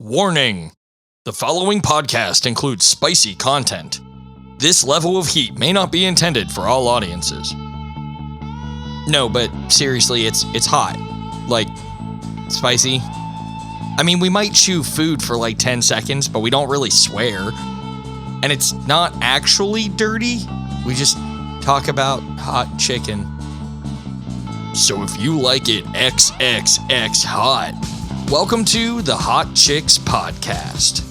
Warning! The following podcast includes spicy content. This level of heat may not be intended for all audiences. No, but seriously, it's hot. Like, spicy. I mean, we might chew food for like 10 seconds, but we don't really swear. And it's not actually dirty. We just talk about hot chicken. So if you like it XXX hot, welcome to the Hot Chicks Podcast.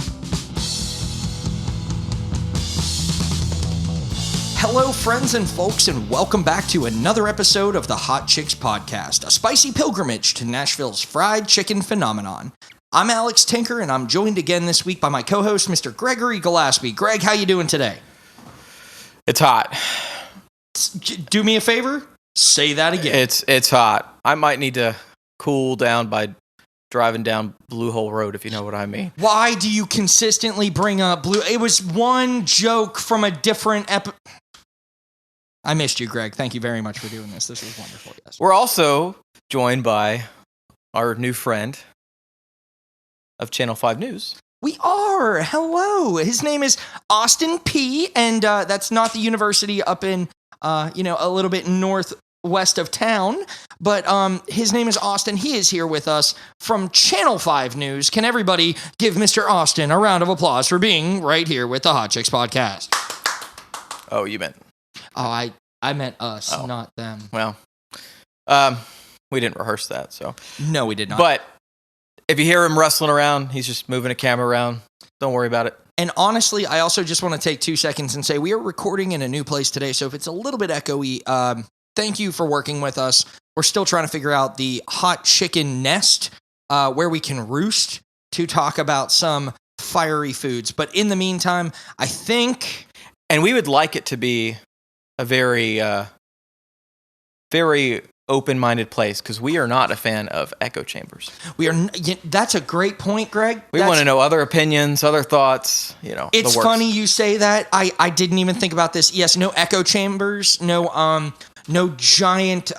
Hello, friends and folks, and welcome back to another episode of the Hot Chicks Podcast, a spicy pilgrimage to Nashville's fried chicken phenomenon. I'm Alex Tinker, and I'm joined again this week by my co-host, Mr. Gregory Gillespie. Greg, how you doing today? It's hot. Do me a favor, say that again. It's hot. I might need to cool down by driving down Blue Hole Road, if you know what I mean. Why do you consistently bring up Blue? It was one joke from a different I missed you, Greg. Thank you very much for doing this. This was wonderful. Yes. We're also joined by our new friend of Channel 5 News. We are. Hello. His name is Austin P., and that's not the university up in, a little bit northwest of town, but his name is Austin. He is here with us from Channel 5 News. Can everybody give Mr. Austin a round of applause for being right here with the Hot Chicks Podcast? Oh, you meant... Oh, I meant us, not them. Well, we didn't rehearse that, so... No, we did not. But if you hear him rustling around, he's just moving a camera around. Don't worry about it. And honestly, I also just want to take 2 seconds and say we are recording in a new place today, so if it's a little bit echoey, thank you for working with us. We're still trying to figure out the hot chicken nest where we can roost to talk about some fiery foods. But in the meantime, I think... And we would like it to be a very, very open-minded place, because we are not a fan of echo chambers. That's a great point, Greg. We want to know other opinions, other thoughts, It's funny you say that. I didn't even think about this. Yes, no echo chambers, no giant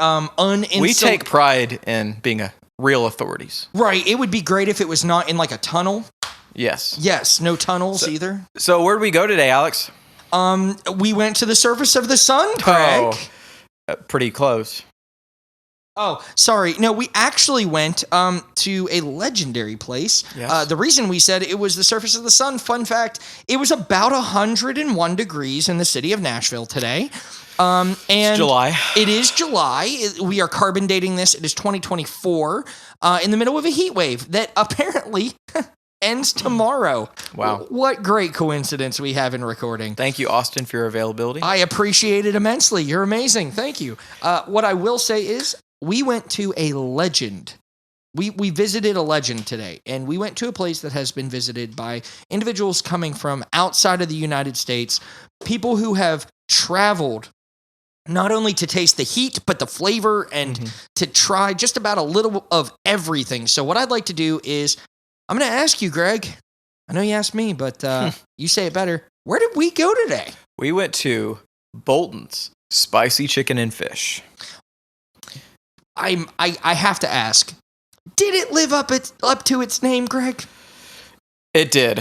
We take pride in being real authorities. Right. It would be great if it was not in like a tunnel. Yes. Yes, no tunnels either. So where did we go today, Alex? We went to the surface of the sun, Greg. Pretty close. Oh, sorry. No, we actually went to a legendary place. Yes. The reason we said it was the surface of the sun, fun fact, it was about 101 degrees in the city of Nashville today. And it's July. It is July. We are carbon dating this. It is 2024 in the middle of a heat wave that apparently ends tomorrow. Wow. What great coincidence we have in recording. Thank you, Austin, for your availability. I appreciate it immensely. You're amazing. Thank you. What I will say is we went to a legend. We visited a legend today, and we went to a place that has been visited by individuals coming from outside of the United States, people who have traveled not only to taste the heat, but the flavor and to try just about a little of everything. So what I'd like to do is I'm going to ask you, Greg. I know you asked me, but you say it better. Where did we go today? We went to Bolton's Spicy Chicken and Fish. I have to ask, did it live up to its name, Greg? It did.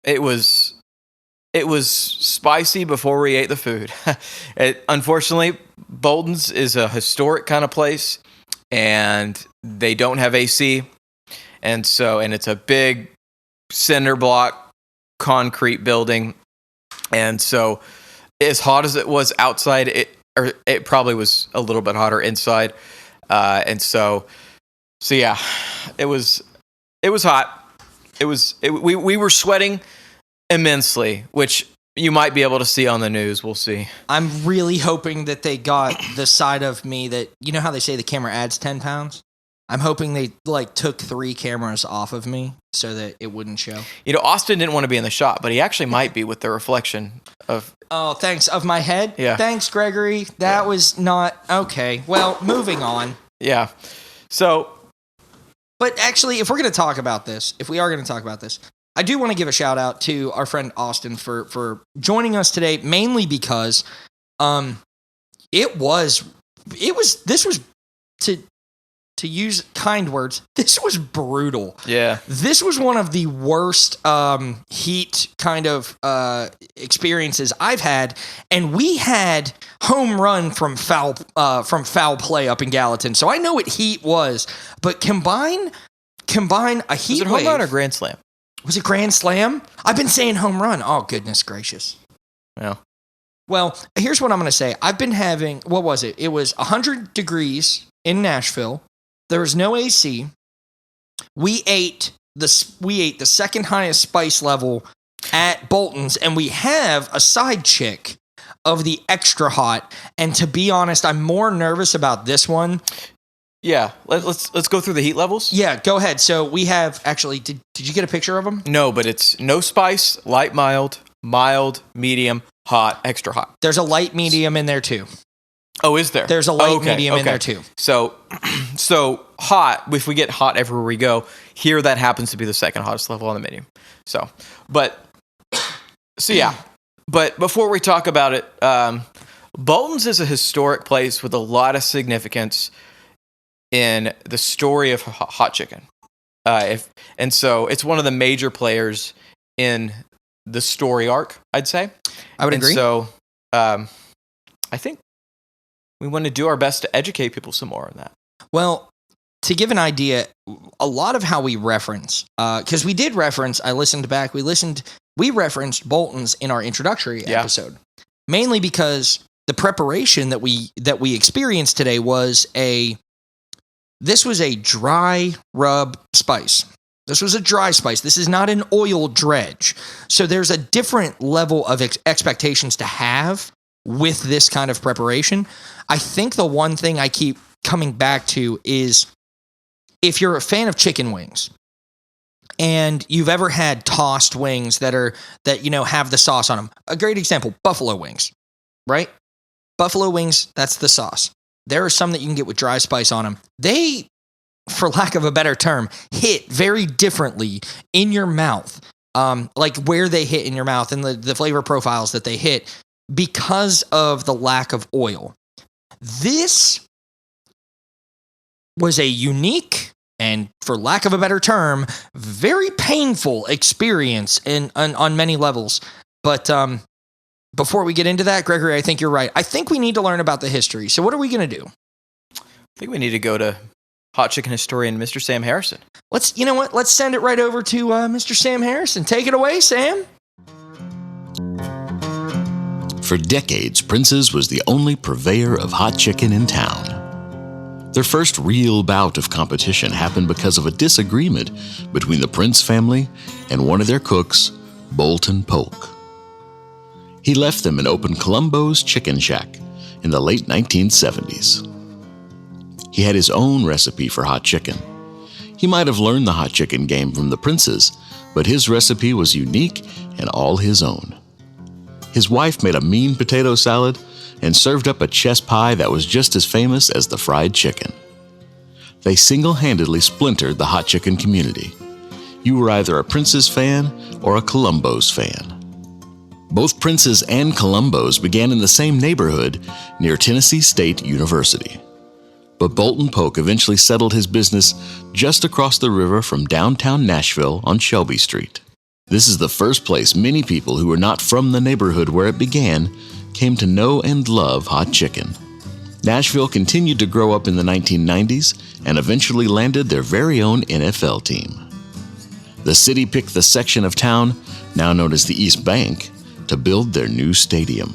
It was spicy before we ate the food. Unfortunately, Bolton's is a historic kind of place, and they don't have AC. And it's a big cinder block concrete building. And so as hot as it was outside, it probably was a little bit hotter inside. So yeah, it was hot. We were sweating immensely, which you might be able to see on the news. We'll see. I'm really hoping that they got the side of me that, you know how they say the camera adds 10 pounds? I'm hoping they took 3 cameras off of me so that it wouldn't show. Austin didn't want to be in the shot, but he actually might be with the reflection of... Oh, thanks. Of my head? Yeah. Thanks, Gregory. That was not... Okay. Well, moving on. Yeah. So... But actually, if we are going to talk about this, I do want to give a shout out to our friend Austin for joining us today, mainly because this was to use kind words, this was brutal. Yeah. This was one of the worst heat kind of experiences I've had, and we had home run from foul play up in Gallatin, so I know what heat was. But combine a heat wave. Was it home run or grand slam? Was it grand slam? I've been saying home run. Oh, goodness gracious. Yeah. Well, here's what I'm going to say. I've been having, what was it? It was 100 degrees in Nashville. There was no AC. We ate the second highest spice level at Bolton's, and we have a side chick of the extra hot. And to be honest, I'm more nervous about this one. Yeah, let's go through the heat levels. Yeah, go ahead. So we have actually. Did you get a picture of them? No, but it's no spice, light, mild, medium, hot, extra hot. There's a light medium in there too. Oh, is there? There's a light medium in there too. So hot. If we get hot everywhere we go, here that happens to be the second hottest level on the menu. So yeah. But before we talk about it, Bolton's is a historic place with a lot of significance in the story of hot chicken. So it's one of the major players in the story arc, I'd say. I would agree. So I think we want to do our best to educate people some more on that. Well, to give an idea, a lot of how we reference, because we did reference, I listened back, we referenced Bolton's in our introductory episode, mainly because the preparation that we experienced today was this was a dry rub spice. This was a dry spice. This is not an oil dredge. So there's a different level of expectations to have with this kind of preparation. I think the one thing I keep coming back to is if you're a fan of chicken wings and you've ever had tossed wings that have the sauce on them. A great example, buffalo wings, right? Buffalo wings, that's the sauce. There are some that you can get with dry spice on them. They, for lack of a better term, hit very differently in your mouth, like where they hit in your mouth and the flavor profiles that they hit because of the lack of oil. This was a unique and, for lack of a better term, very painful experience on many levels. But before we get into that, Gregory, I think you're right. I think we need to learn about the history. So what are we going to do? I think we need to go to hot chicken historian Mr. Sam Harrison. Let's send it right over to Mr. Sam Harrison. Take it away, Sam. For decades, Prince's was the only purveyor of hot chicken in town. Their first real bout of competition happened because of a disagreement between the Prince family and one of their cooks, Bolton Polk. He left them and opened Columbo's Chicken Shack in the late 1970s. He had his own recipe for hot chicken. He might have learned the hot chicken game from the Prince's, but his recipe was unique and all his own. His wife made a mean potato salad and served up a chess pie that was just as famous as the fried chicken. They single-handedly splintered the hot chicken community. You were either a Prince's fan or a Columbo's fan. Both Prince's and Columbo's began in the same neighborhood near Tennessee State University. But Bolton Polk eventually settled his business just across the river from downtown Nashville on Shelby Street. This is the first place many people who were not from the neighborhood where it began came to know and love hot chicken. Nashville continued to grow up in the 1990s and eventually landed their very own NFL team. The city picked the section of town, now known as the East Bank, to build their new stadium.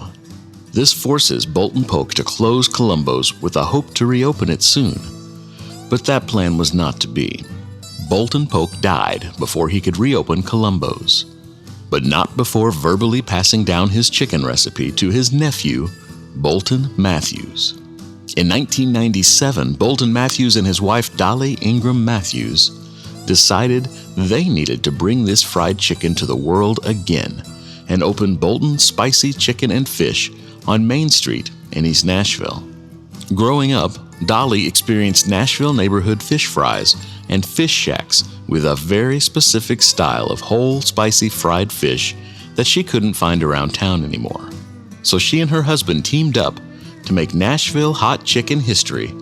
This forces Bolton Polk to close Columbo's with a hope to reopen it soon. But that plan was not to be. Bolton Polk died before he could reopen Columbo's, but not before verbally passing down his chicken recipe to his nephew, Bolton Matthews. In 1997, Bolton Matthews and his wife Dolly Ingram Matthews decided they needed to bring this fried chicken to the world again and opened Bolton Spicy Chicken and Fish on Main Street in East Nashville. Growing up, Dolly experienced Nashville neighborhood fish fries and fish shacks with a very specific style of whole spicy fried fish that she couldn't find around town anymore. So she and her husband teamed up to make Nashville hot chicken history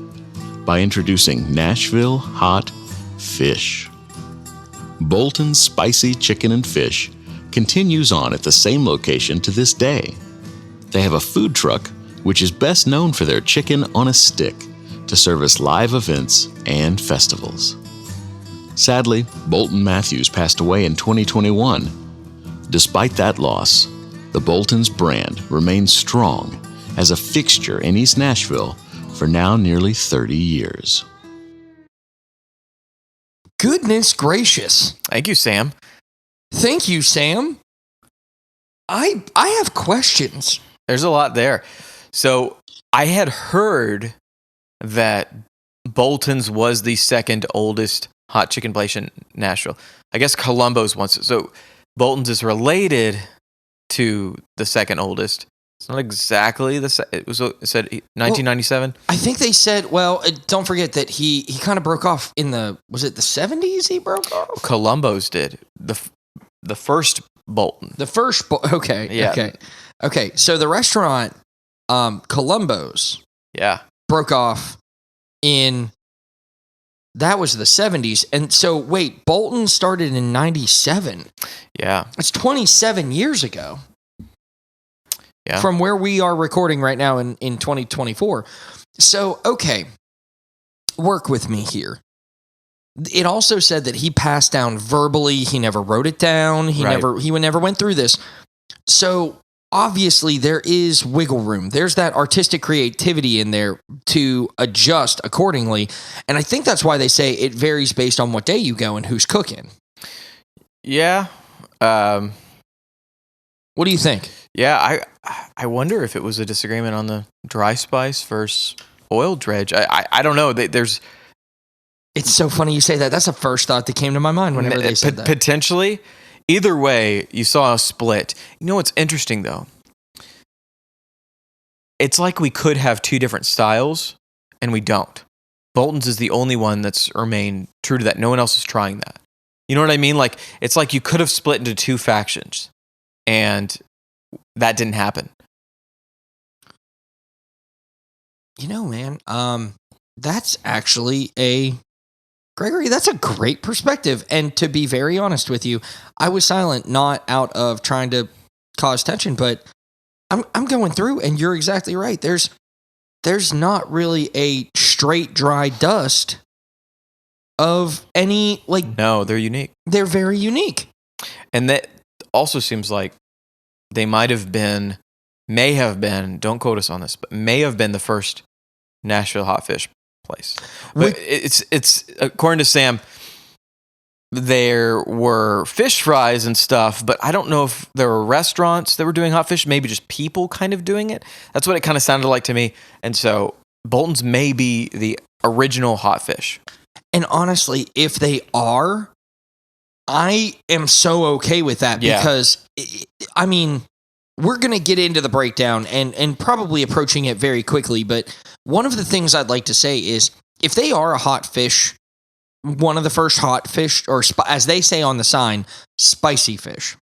by introducing Nashville Hot Fish. Bolton's spicy chicken and fish continues on at the same location to this day. They have a food truck which is best known for their chicken on a stick to service live events and festivals. Sadly, Bolton Matthews passed away in 2021. Despite that loss, the Bolton's brand remains strong as a fixture in East Nashville for now nearly 30 years. Goodness gracious. Thank you, Sam. Thank you, Sam. I have questions. There's a lot there. So I had heard that Bolton's was the second oldest hot chicken place in Nashville. I guess Columbo's once. So Bolton's is related to the second oldest. It's not exactly the same. It said 1997. Well, I think they said, don't forget that he kind of broke off in was it the 70s he broke off? Columbo's did. The first Bolton. The first, okay. Yeah. Okay. So the restaurant, Columbo's, broke off that was the 70s. And so, wait, Bolton started in 97. Yeah. It's 27 years ago. Yeah. From where we are recording right now in 2024. So, okay, work with me here. It also said that he passed down verbally. He never wrote it down. He never went through this. So obviously there is wiggle room. There's that artistic creativity in there to adjust accordingly. And I think that's why they say it varies based on what day you go and who's cooking. Yeah. What do you think? Yeah, I wonder if it was a disagreement on the dry spice versus oil dredge. I don't know. It's so funny you say that. That's the first thought that came to my mind whenever they said that. Potentially. Either way, you saw a split. You know what's interesting, though? It's like we could have two different styles, and we don't. Bolton's is the only one that's remained true to that. No one else is trying that. You know what I mean? Like, it's like you could have split into two factions, and that didn't happen. You know, man, that's actually Gregory, that's a great perspective. And to be very honest with you, I was silent, not out of trying to cause tension, but I'm going through, and you're exactly right. There's not really a straight dry dust of any, like... No, they're unique. They're very unique. And that also seems like they may have been, don't quote us on this, but may have been the first Nashville hot fish place. But it's according to Sam, there were fish fries and stuff, but I don't know if there were restaurants that were doing hot fish, maybe just people kind of doing it. That's what it kind of sounded like to me. And so Bolton's may be the original hot fish. And honestly, if they are, I am so okay with that because, I mean, we're going to get into the breakdown and probably approaching it very quickly. But one of the things I'd like to say is if they are a hot fish, one of the first hot fish, or as they say on the sign, spicy fish.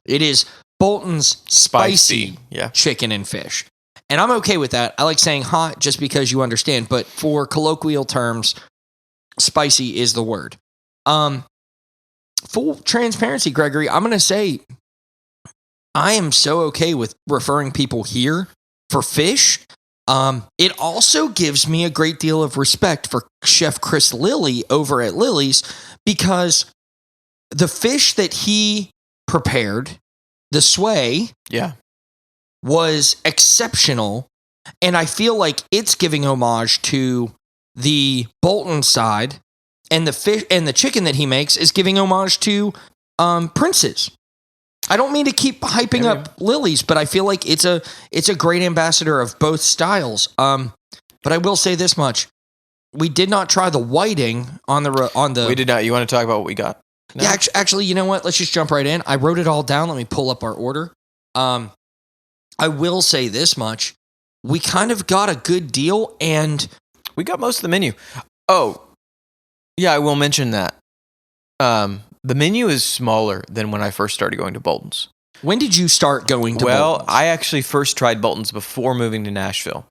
It is Bolton's spicy chicken and fish. And I'm okay with that. I like saying hot just because you understand. But for colloquial terms, spicy is the word. Full transparency, Gregory, I'm going to say I am so okay with referring people here for fish. It also gives me a great deal of respect for Chef Chris Lilly over at Lily's because the fish that he prepared, the sway, was exceptional. And I feel like it's giving homage to the Bolton side, and the fish and the chicken that he makes is giving homage to Prince's. I don't mean to keep hyping up Lily's, but I feel like it's a great ambassador of both styles. But I will say this much: we did not try the whiting on the. We did not. You want to talk about what we got? No? Yeah, actually, you know what? Let's just jump right in. I wrote it all down. Let me pull up our order. I will say this much: we kind of got a good deal, and we got most of the menu. Oh, yeah, I will mention that. The menu is smaller than when I first started going to Bolton's. When did you start going to Bolton's? Well, I actually first tried Bolton's before moving to Nashville.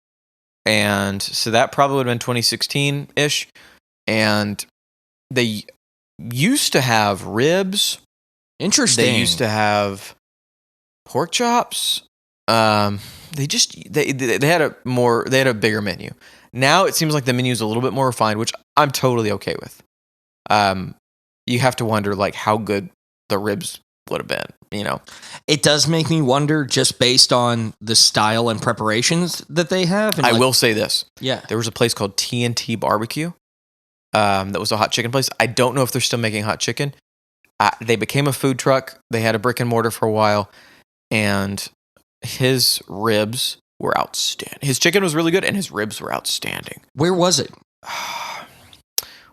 And so that probably would have been 2016-ish. And they used to have ribs. Interesting. They used to have pork chops. They had a bigger menu. Now it seems like the menu is a little bit more refined, which I'm totally okay with. You have to wonder like how good the ribs would have been, you know. It does make me wonder just based on the style and preparations that they have. And I will say this. Yeah. There was a place called T&T Barbecue. That was a hot chicken place. I don't know if they're still making hot chicken. They became a food truck. They had a brick and mortar for a while, and his ribs were outstanding. His chicken was really good, and his ribs were outstanding. Where was it?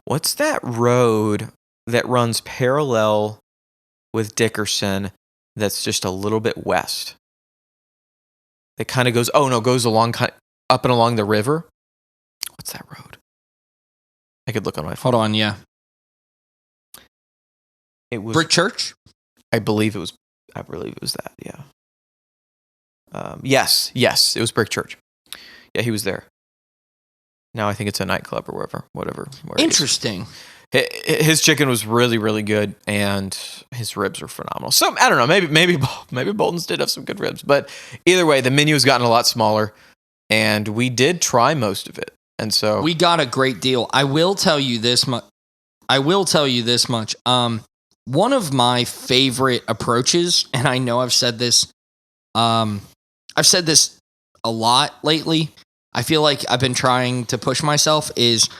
What's that road that runs parallel with Dickerson that's just a little bit west? It kind of goes along up and along the river. What's that road? I could look on my phone. Hold on, yeah. It was Brick Church? I believe it was that, yeah. Yes, it was Brick Church. Yeah, he was there. Now I think it's a nightclub or whatever. Interesting. His chicken was really, really good, and his ribs were phenomenal. So I don't know, maybe Bolton's did have some good ribs, but either way, the menu has gotten a lot smaller, and we did try most of it, and so we got a great deal. I will tell you this much. One of my favorite approaches, and I know I've said this a lot lately. I feel like I've been trying to push myself is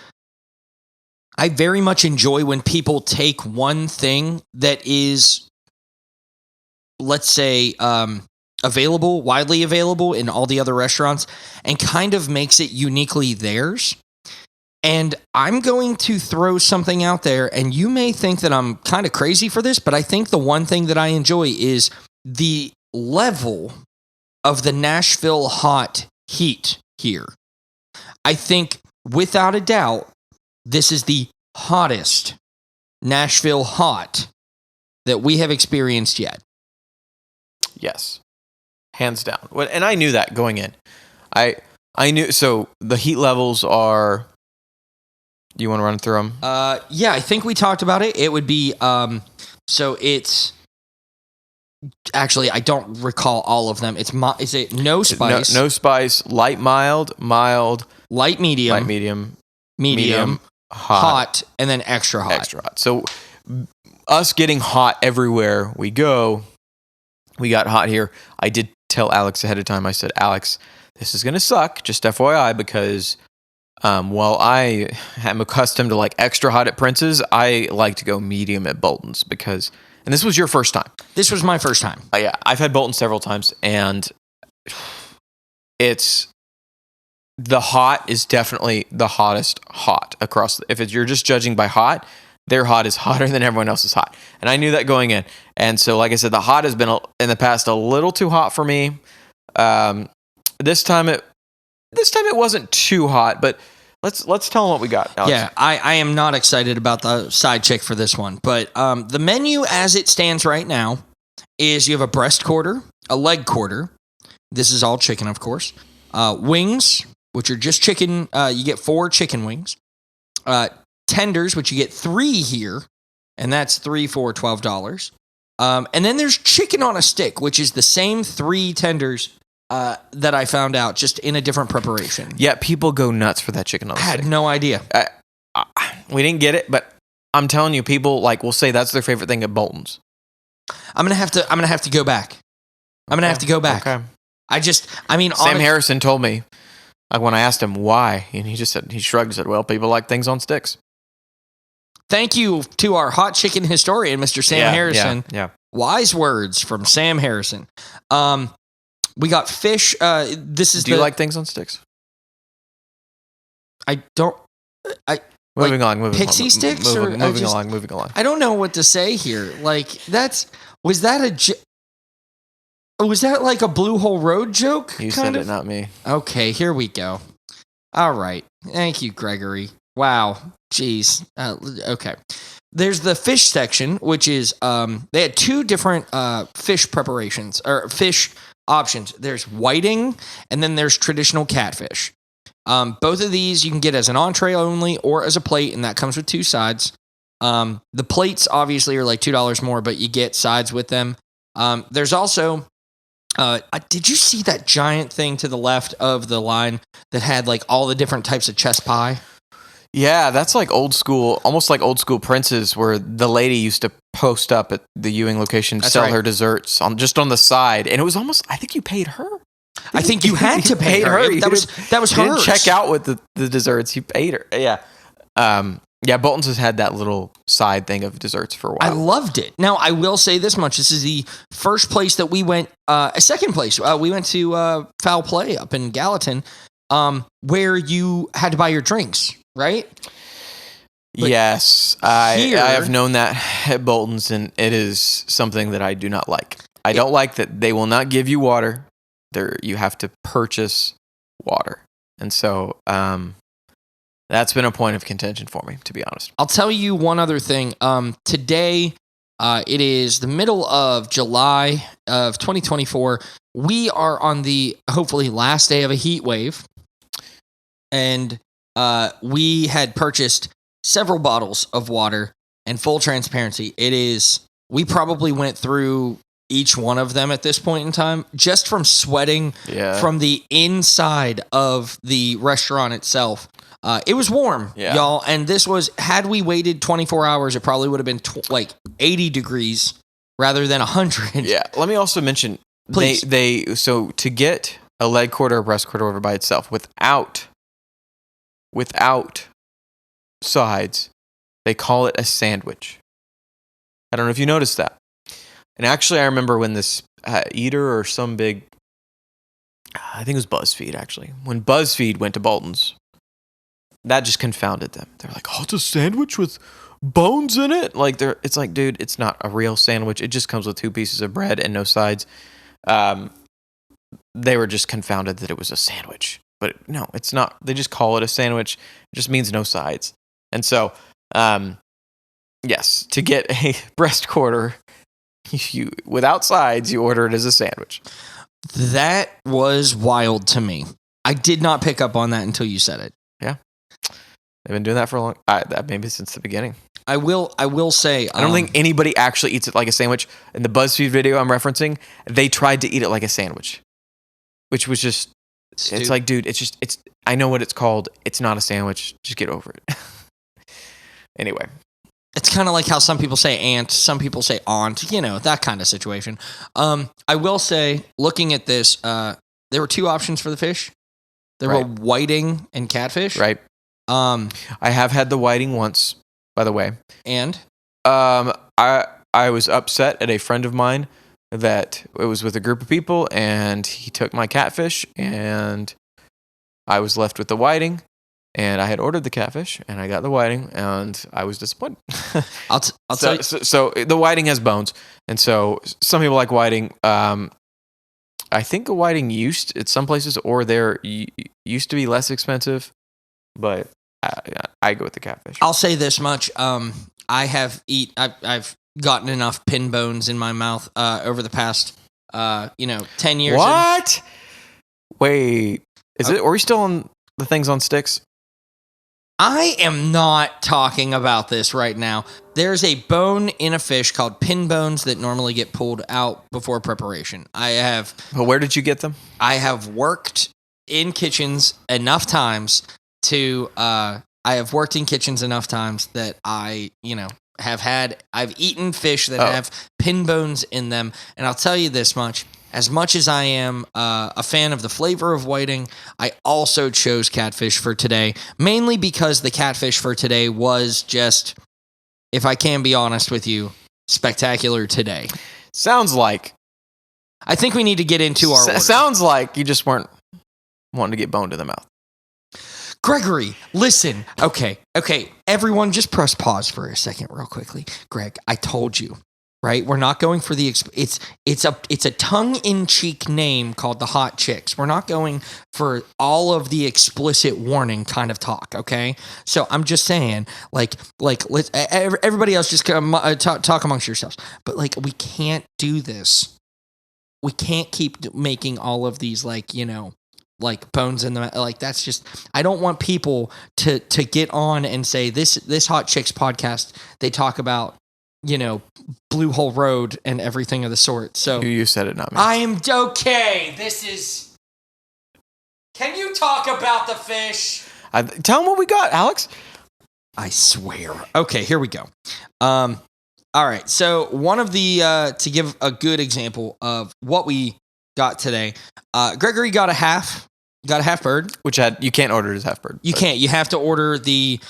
I very much enjoy when people take one thing that is, let's say, widely available in all the other restaurants and kind of makes it uniquely theirs. And I'm going to throw something out there, and you may think that I'm kind of crazy for this, but I think the one thing that I enjoy is the level of the Nashville hot heat here. I think, without a doubt, this is the hottest Nashville hot that we have experienced yet. Yes, hands down. And I knew that going in. I knew. So the heat levels are. Do you want to run through them? Yeah, I think we talked about it. It would be so it's actually I don't recall all of them. Is it no spice? No spice, light, mild, light, medium, hot, and then extra hot. So us getting hot everywhere we go, we got hot here. I did tell Alex ahead of time. I said, Alex, this is going to suck, just FYI, because while I am accustomed to like extra hot at Prince's, I like to go medium at Bolton's because, and this was your first time. This was my first time. Yeah, I've had Bolton several times, and the hot is definitely the hottest hot across. You're just judging by hot, their hot is hotter than everyone else's hot. And I knew that going in. And so, like I said, the hot has been in the past a little too hot for me. This time it wasn't too hot, but let's tell them what we got, Alex. Yeah, I am not excited about the side chick for this one, but the menu as it stands right now is you have a breast quarter, a leg quarter. This is all chicken, of course. Wings, which are just chicken. You get 4 chicken wings. Tenders, which you get 3 here, and that's 3 for $12. And then there's chicken on a stick, which is the same 3 tenders that I found out, just in a different preparation. Yeah, people go nuts for that chicken on a stick. I had no idea. We didn't get it, but I'm telling you, people will say that's their favorite thing at Bolton's. I'm gonna have to go back. I'm gonna have to go back. Okay. Sam Harrison told me when I asked him why, and he shrugged and said, "Well, people like things on sticks." Thank you to our hot chicken historian, Mr. Sam Harrison. Yeah. Wise words from Sam Harrison. We got fish. Do you like things on sticks? I don't. Moving on. Pixie sticks? Moving along. I don't know what to say here. Was that like a Blue Hole Road joke? You said it, not me. Okay, here we go. All right. Thank you, Gregory. Wow. Jeez. Okay. There's the fish section, which is, they had 2 different fish preparations, or fish options. There's whiting, and then there's traditional catfish. Both of these you can get as an entree only or as a plate, and that comes with 2 sides. The plates obviously are like $2 more, but you get sides with them. There's also, did you see that giant thing to the left of the line that had like all the different types of chess pie? Yeah, that's like old school, almost like old school Prince's, where the lady used to post up at the Ewing location to sell her desserts on the side, and it was almost. I think you paid her. I think you had to pay her. That was hers. Didn't check out with the desserts. You paid her. Yeah. Yeah, Bolton's has had that little side thing of desserts for a while. I loved it. Now, I will say this much. This is the first place that we went, a second place. We went to Foul Play up in Gallatin, where you had to buy your drinks, right? But yes. I have known that at Bolton's, and it is something that I do not like. I don't like that they will not give you water. You have to purchase water. And so... that's been a point of contention for me, to be honest. I'll tell you one other thing. Today, it is the middle of July of 2024. We are on the hopefully last day of a heat wave. And we had purchased several bottles of water, and full transparency, we probably went through each one of them at this point in time, just from sweating from the inside of the restaurant itself. It was warm, y'all, and this was, had we waited 24 hours, it probably would have been like 80 degrees rather than 100. Yeah, let me also mention, please. So to get a leg quarter or breast quarter over by itself without sides, they call it a sandwich. I don't know if you noticed that. And actually, I remember when this Eater or some big, I think it was BuzzFeed actually, when BuzzFeed went to Bolton's, that just confounded them. They're like, "Oh, it's a sandwich with bones in it." It's like, dude, it's not a real sandwich. It just comes with 2 pieces of bread and no sides. They were just confounded that it was a sandwich, but no, it's not. They just call it a sandwich. It just means no sides. And so, yes, to get a breast quarter, without sides, you order it as a sandwich. That was wild to me. I did not pick up on that until you said it. Yeah. They've been doing that for a long maybe since the beginning. I will say... I don't think anybody actually eats it like a sandwich. In the BuzzFeed video I'm referencing, they tried to eat it like a sandwich. Which was just... It's like, dude, it's... I know what it's called. It's not a sandwich. Just get over it. Anyway. It's kind of like how some people say aunt, some people say aunt, that kind of situation. I will say, looking at this, there were 2 options for the fish. There were whiting and catfish. Right. I have had the whiting once, by the way. And? I was upset at a friend of mine that it was with a group of people, and he took my catfish, and I was left with the whiting, and I had ordered the catfish, and I got the whiting, and I was disappointed. I'll tell you. So the whiting has bones, and so some people like whiting. I think a whiting used at some places, or used to be less expensive, but I go with the catfish. I'll say this much: I've gotten enough pin bones in my mouth over the past 10 years. What? Wait, are we still on the things on sticks? I am not talking about this right now. There's a bone in a fish called pin bones that normally get pulled out before preparation. Well, where did you get them? I have worked in kitchens enough times that I've eaten fish that have pin bones in them. And I'll tell you this much. As much as I am a fan of the flavor of whiting, I also chose catfish for today, mainly because the catfish for today was just, if I can be honest with you, spectacular today. Sounds like. I think we need to get into our order. Sounds like you just weren't wanting to get boned in the mouth. Gregory, listen. Okay. Everyone, just press pause for a second real quickly. Greg, I told you. Right, we're not going for the it's a tongue-in-cheek name called the Hot Chicks. We're not going for all of the explicit warning kind of talk. Okay, so I'm just saying, like let's everybody else just talk amongst yourselves. But we can't do this. We can't keep making all of these like bones in the like. That's just, I don't want people to get on and say this Hot Chicks podcast. They talk about, you know, Blue Hole Road and everything of the sort. So You said it, not me. I am okay. This is. Can you talk about the fish? Tell them what we got, Alex. I swear. Okay, here we go. All right. So one of the to give a good example of what we got today, Gregory got a half bird. Which you can't order it as half bird. You can't. You have to order the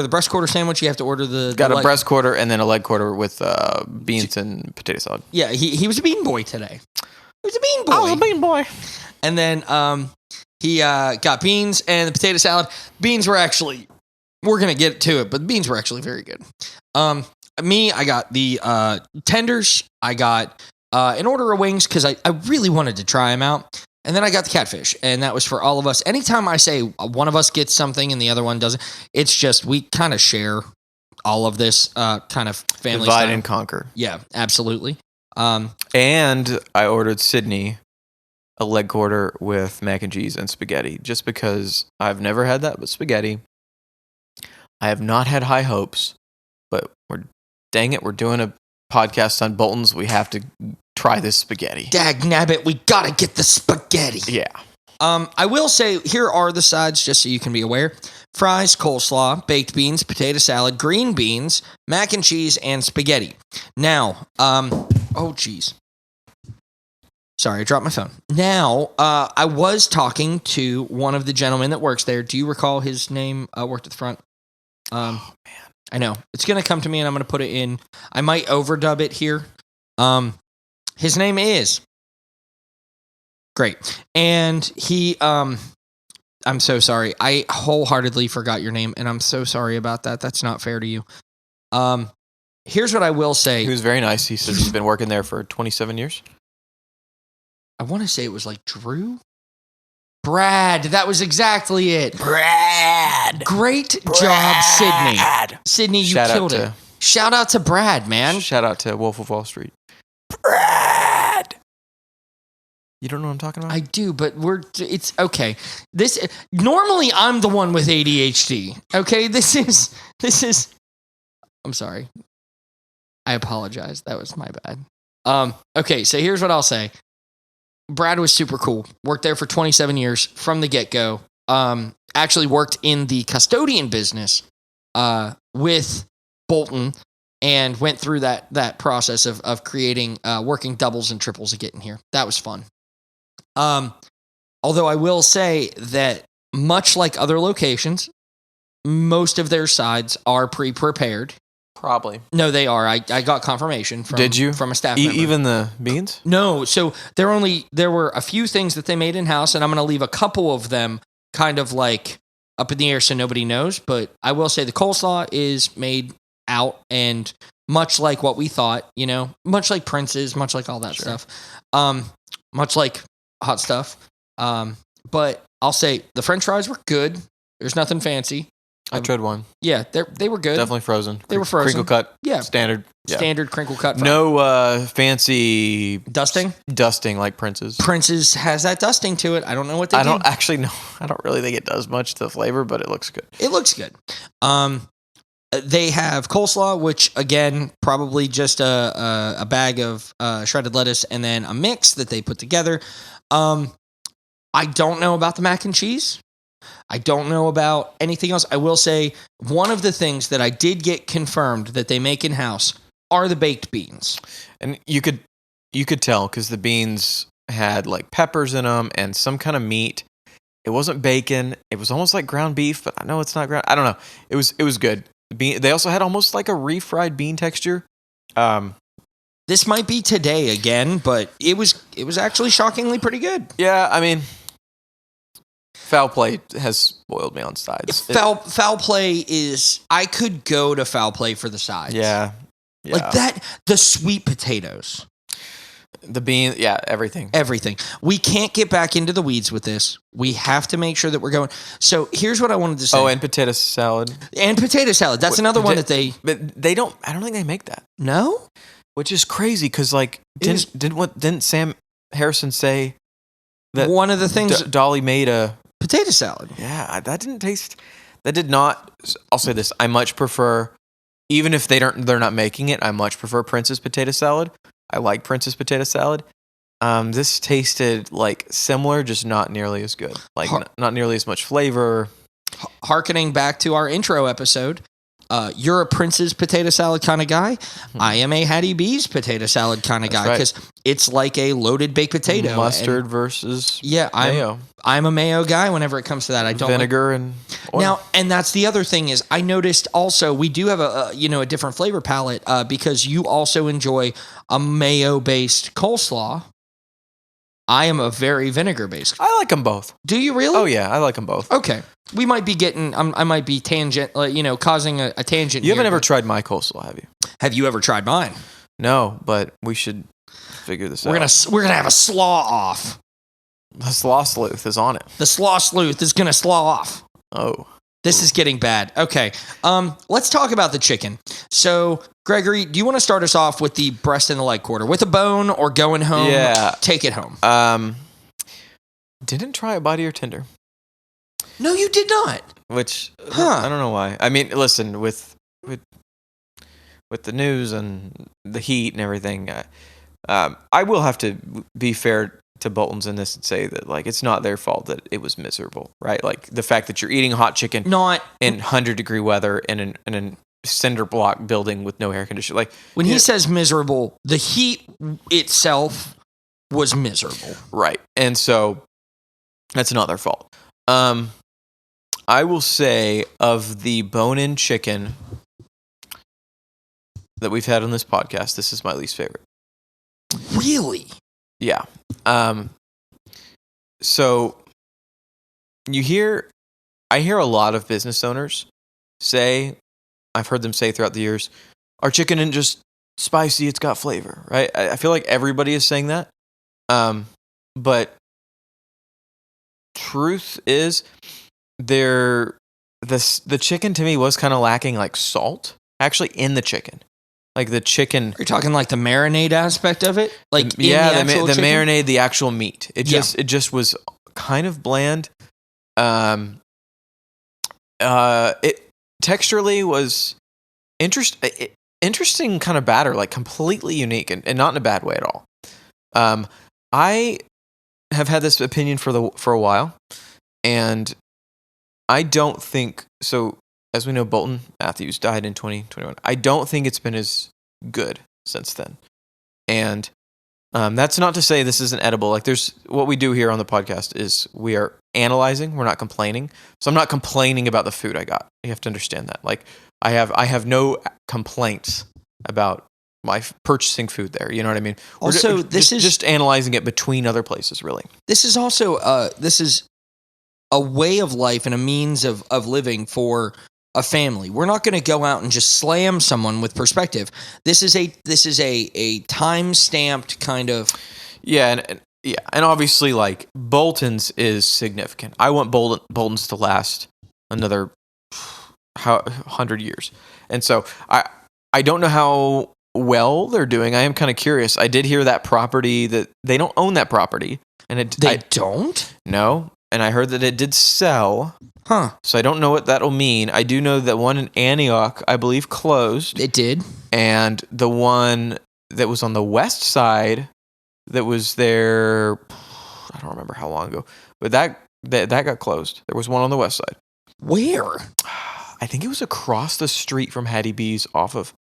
breast quarter sandwich. You have to order the Got a breast quarter and then a leg quarter with beans and potato salad. Yeah, he was a bean boy today. He was a bean boy. I was a bean boy. And then he got beans and the potato salad. Beans were actually, we're gonna get to it, but the beans were actually very good. I got the tenders. I got an order of wings because I really wanted to try them out. And then I got the catfish, and that was for all of us. Anytime I say one of us gets something and the other one doesn't, it's just we kind of share all of this kind of family Divide style. and conquer. Yeah, absolutely. And I ordered Sydney a leg quarter with mac and cheese and spaghetti, just because I've never had that but spaghetti. I have not had high hopes, but we're doing a podcast on Bolton's. We have to try this spaghetti. Dag nabbit, we gotta get the spaghetti. Yeah. I will say, here are the sides, just so you can be aware. Fries, coleslaw, baked beans, potato salad, green beans, mac and cheese, and spaghetti. Now, oh, geez. Sorry, I dropped my phone. Now, I was talking to one of the gentlemen that works there. Do you recall his name? Worked at the front. Oh, man. I know. It's going to come to me, and I'm going to put it in. I might overdub it here. His name is... Great. And he, I'm so sorry. I wholeheartedly forgot your name, and I'm so sorry about that. That's not fair to you. Here's what I will say. He was very nice. He says he's been working there for 27 years. I want to say it was like Drew? Brad. That was exactly it. Brad. Great job, Sydney. Sydney, you killed it. Shout out to Brad, man. Shout out to Wolf of Wall Street. Brad. You don't know what I'm talking about? I do, but it's okay. Normally I'm the one with ADHD. Okay, this is I'm sorry. I apologize. That was my bad. Okay, so here's what I'll say. Brad was super cool. Worked there for 27 years from the get-go. Actually worked in the custodian business with Bolton and went through that process of creating working doubles and triples to get in here. That was fun. Although I will say that much like other locations, most of their sides are pre-prepared. Probably. No, they are. I got confirmation from, Did you? From a staff member. Even the beans? No. So there were a few things that they made in-house, and I'm going to leave a couple of them kind of like up in the air so nobody knows. But I will say the coleslaw is made out, and much like what we thought, much like Prince's, much like all that stuff, much like hot stuff. But I'll say the French fries were good. There's nothing fancy. I tried one. Yeah, they were good. Definitely frozen. They were frozen. Crinkle cut. Yeah. Standard. Yeah. Standard crinkle cut fry. No fancy... Dusting? Dusting like Prince's. Prince's has that dusting to it. I don't know what they do. I don't actually know. I don't really think it does much to the flavor, but it looks good. It looks good. They have coleslaw, which, again, probably just a bag of shredded lettuce and then a mix that they put together. I don't know about the mac and cheese. I don't know about anything else. I will say one of the things that I did get confirmed that they make in-house are the baked beans. And you could tell because the beans had like peppers in them and some kind of meat. It wasn't bacon. It was almost like ground beef, but I know it's not ground. I don't know. It was good. They also had almost like a refried bean texture. This might be today again, but it was actually shockingly pretty good. Yeah, I mean, foul play has spoiled me on sides. Foul play is... I could go to foul play for the sides. Yeah. Like that, the sweet potatoes. The bean, yeah, everything. Everything. We can't get back into the weeds with this. We have to make sure that we're going. So here's what I wanted to say. Oh, and potato salad. And potato salad. That's another one that they... But they don't... I don't think they make that. No? Which is crazy because, like, didn't Sam Harrison say one of the things Dolly made a potato salad. Yeah, that didn't taste. That did not. I'll say this: I much prefer, even if they're not making it, I much prefer Prince's potato salad. I like Prince's potato salad. This tasted like similar, just not nearly as good. Like not nearly as much flavor. Harkening back to our intro episode, you're a Prince's potato salad kind of guy. I am a Hattie B's potato salad kind of guy because it's like a loaded baked potato. Mustard versus mayo. I'm a mayo guy whenever it comes to that. I don't vinegar and oil. Now, and that's the other thing is I noticed also we do have a different flavor palette because you also enjoy a mayo based coleslaw. I am a very vinegar based. I like them both. Do you really? Oh yeah, I like them both. Okay. We might be getting, I might be causing a tangent. You haven't ever tried my coleslaw, have you? Have you ever tried mine? No, but we should figure this out. We're gonna have a slaw off. The slaw sleuth is on it. The slaw sleuth is gonna slaw off. Oh. This is getting bad. Okay. Let's talk about the chicken. So, Gregory, do you want to start us off with the breast and the leg quarter? With a bone or going home? Yeah. Take it home. Didn't try it body or tender. No, you did not. Which, I don't know why. I mean, listen, with the news and the heat and everything, I will have to be fair to Bolton's in this and say that, like, it's not their fault that it was miserable, right? Like, the fact that you're eating hot chicken in 100-degree weather in a cinder block building with no air conditioning. Like, when he says miserable, the heat itself was miserable. Right. And so that's not their fault. I will say of the bone-in chicken that we've had on this podcast, this is my least favorite. Really? Yeah. So I hear a lot of business owners say, I've heard them say throughout the years, our chicken isn't just spicy, it's got flavor, right? I feel like everybody is saying that. But truth is, the chicken to me was kind of lacking like salt actually in the chicken. Like the chicken. You're talking like the marinade aspect of it? Like the marinade, the actual meat. It just was kind of bland. It texturally was interesting kind of batter, like completely unique and not in a bad way at all. I have had this opinion for a while, and I don't think so. As we know, Bolton Matthews died in 2021. I don't think it's been as good since then. And that's not to say this isn't edible. Like, there's what we do here on the podcast is we are analyzing. We're not complaining. So I'm not complaining about the food I got. You have to understand that. Like, I have no complaints about my purchasing food there. You know what I mean? Also, this is just analyzing it between other places, really. This is also this is a way of life and a means of living for a family. We're not going to go out and just slam someone with perspective. This is a time-stamped kind of. Yeah, and obviously, like, Bolton's is significant. I want Bolton's to last another 100 years, and so I don't know how well they're doing. I am kind of curious. I did hear that property that they don't own that property, and they don't. No, and I heard that it did sell. Huh. So I don't know what that'll mean. I do know that one in Antioch, I believe, closed. It did. And the one that was on the west side that was there, I don't remember how long ago, but that got closed. There was one on the west side. Where? I think it was across the street from Hattie B's off of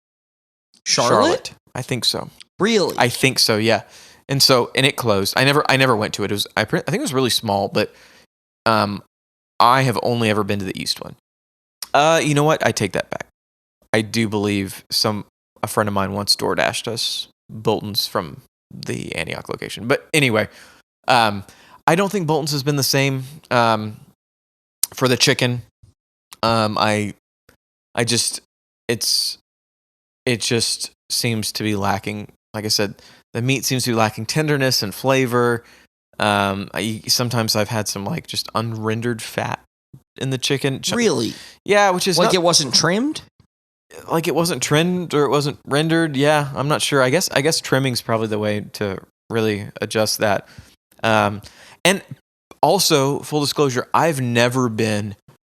Charlotte? I think so. Really? I think so, yeah. And it closed. I never went to it. I think it was really small, but I have only ever been to the east one. You know what? I take that back. I do believe a friend of mine once DoorDashed us Bolton's from the Antioch location. But anyway, I don't think Bolton's has been the same for the chicken. It just seems to be lacking. Like I said, the meat seems to be lacking tenderness and flavor. Sometimes I've had some like just unrendered fat in the chicken. Really? Yeah, which is like it wasn't trimmed? Like it wasn't trimmed or it wasn't rendered. Yeah, I'm not sure. I guess trimming's probably the way to really adjust that. And also, full disclosure, I've never been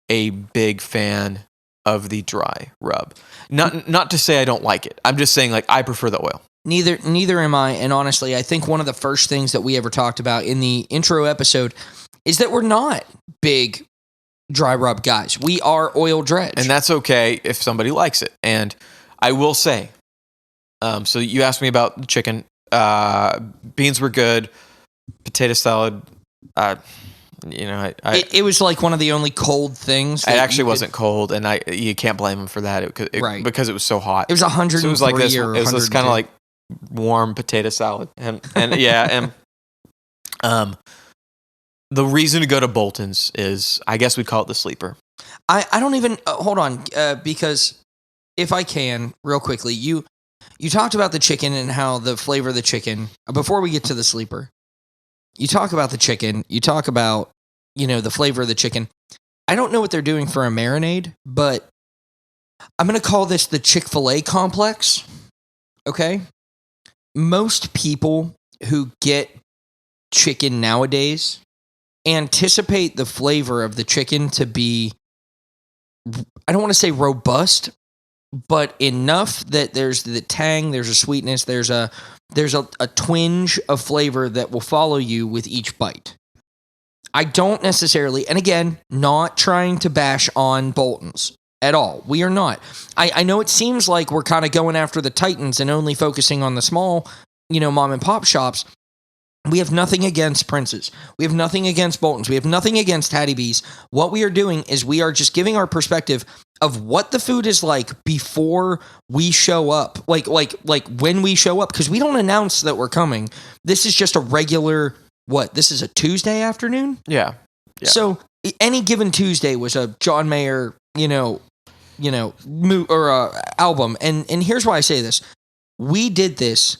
a big fan of the dry rub. Not to say I don't like it. I'm just saying, like, I prefer the oil. Neither am I. And honestly, I think one of the first things that we ever talked about in the intro episode is that we're not big dry rub guys. We are oil dredge. And that's okay if somebody likes it. And I will say, so you asked me about the chicken. Beans were good. Potato salad, it was like one of the only cold things. It actually wasn't cold, and you can't blame him for that because it was so hot. It was 103 so it was like this. Or it was this kind of like warm potato salad, and the reason to go to Bolton's is, I guess we call it the sleeper. I don't even hold on because if I can real quickly, you talked about the chicken and how the flavor of the chicken. Before we get to the sleeper, you talk about the chicken. You talk about the flavor of the chicken. I don't know what they're doing for a marinade, but I'm going to call this the Chick-fil-A complex. Okay? Most people who get chicken nowadays anticipate the flavor of the chicken to be, I don't want to say robust, but enough that there's the tang, there's a sweetness, there's a twinge of flavor that will follow you with each bite. I don't necessarily, and again, not trying to bash on Bolton's at all. We are not. I know it seems like we're kind of going after the titans and only focusing on the small, mom and pop shops. We have nothing against Prince's. We have nothing against Bolton's. We have nothing against Hattie B's. What we are doing is we are just giving our perspective of what the food is like before we show up. Like when we show up, because we don't announce that we're coming. This is just a regular, this is a Tuesday afternoon? Yeah. So any given Tuesday was a John Mayer, album. And here's why I say this. We did this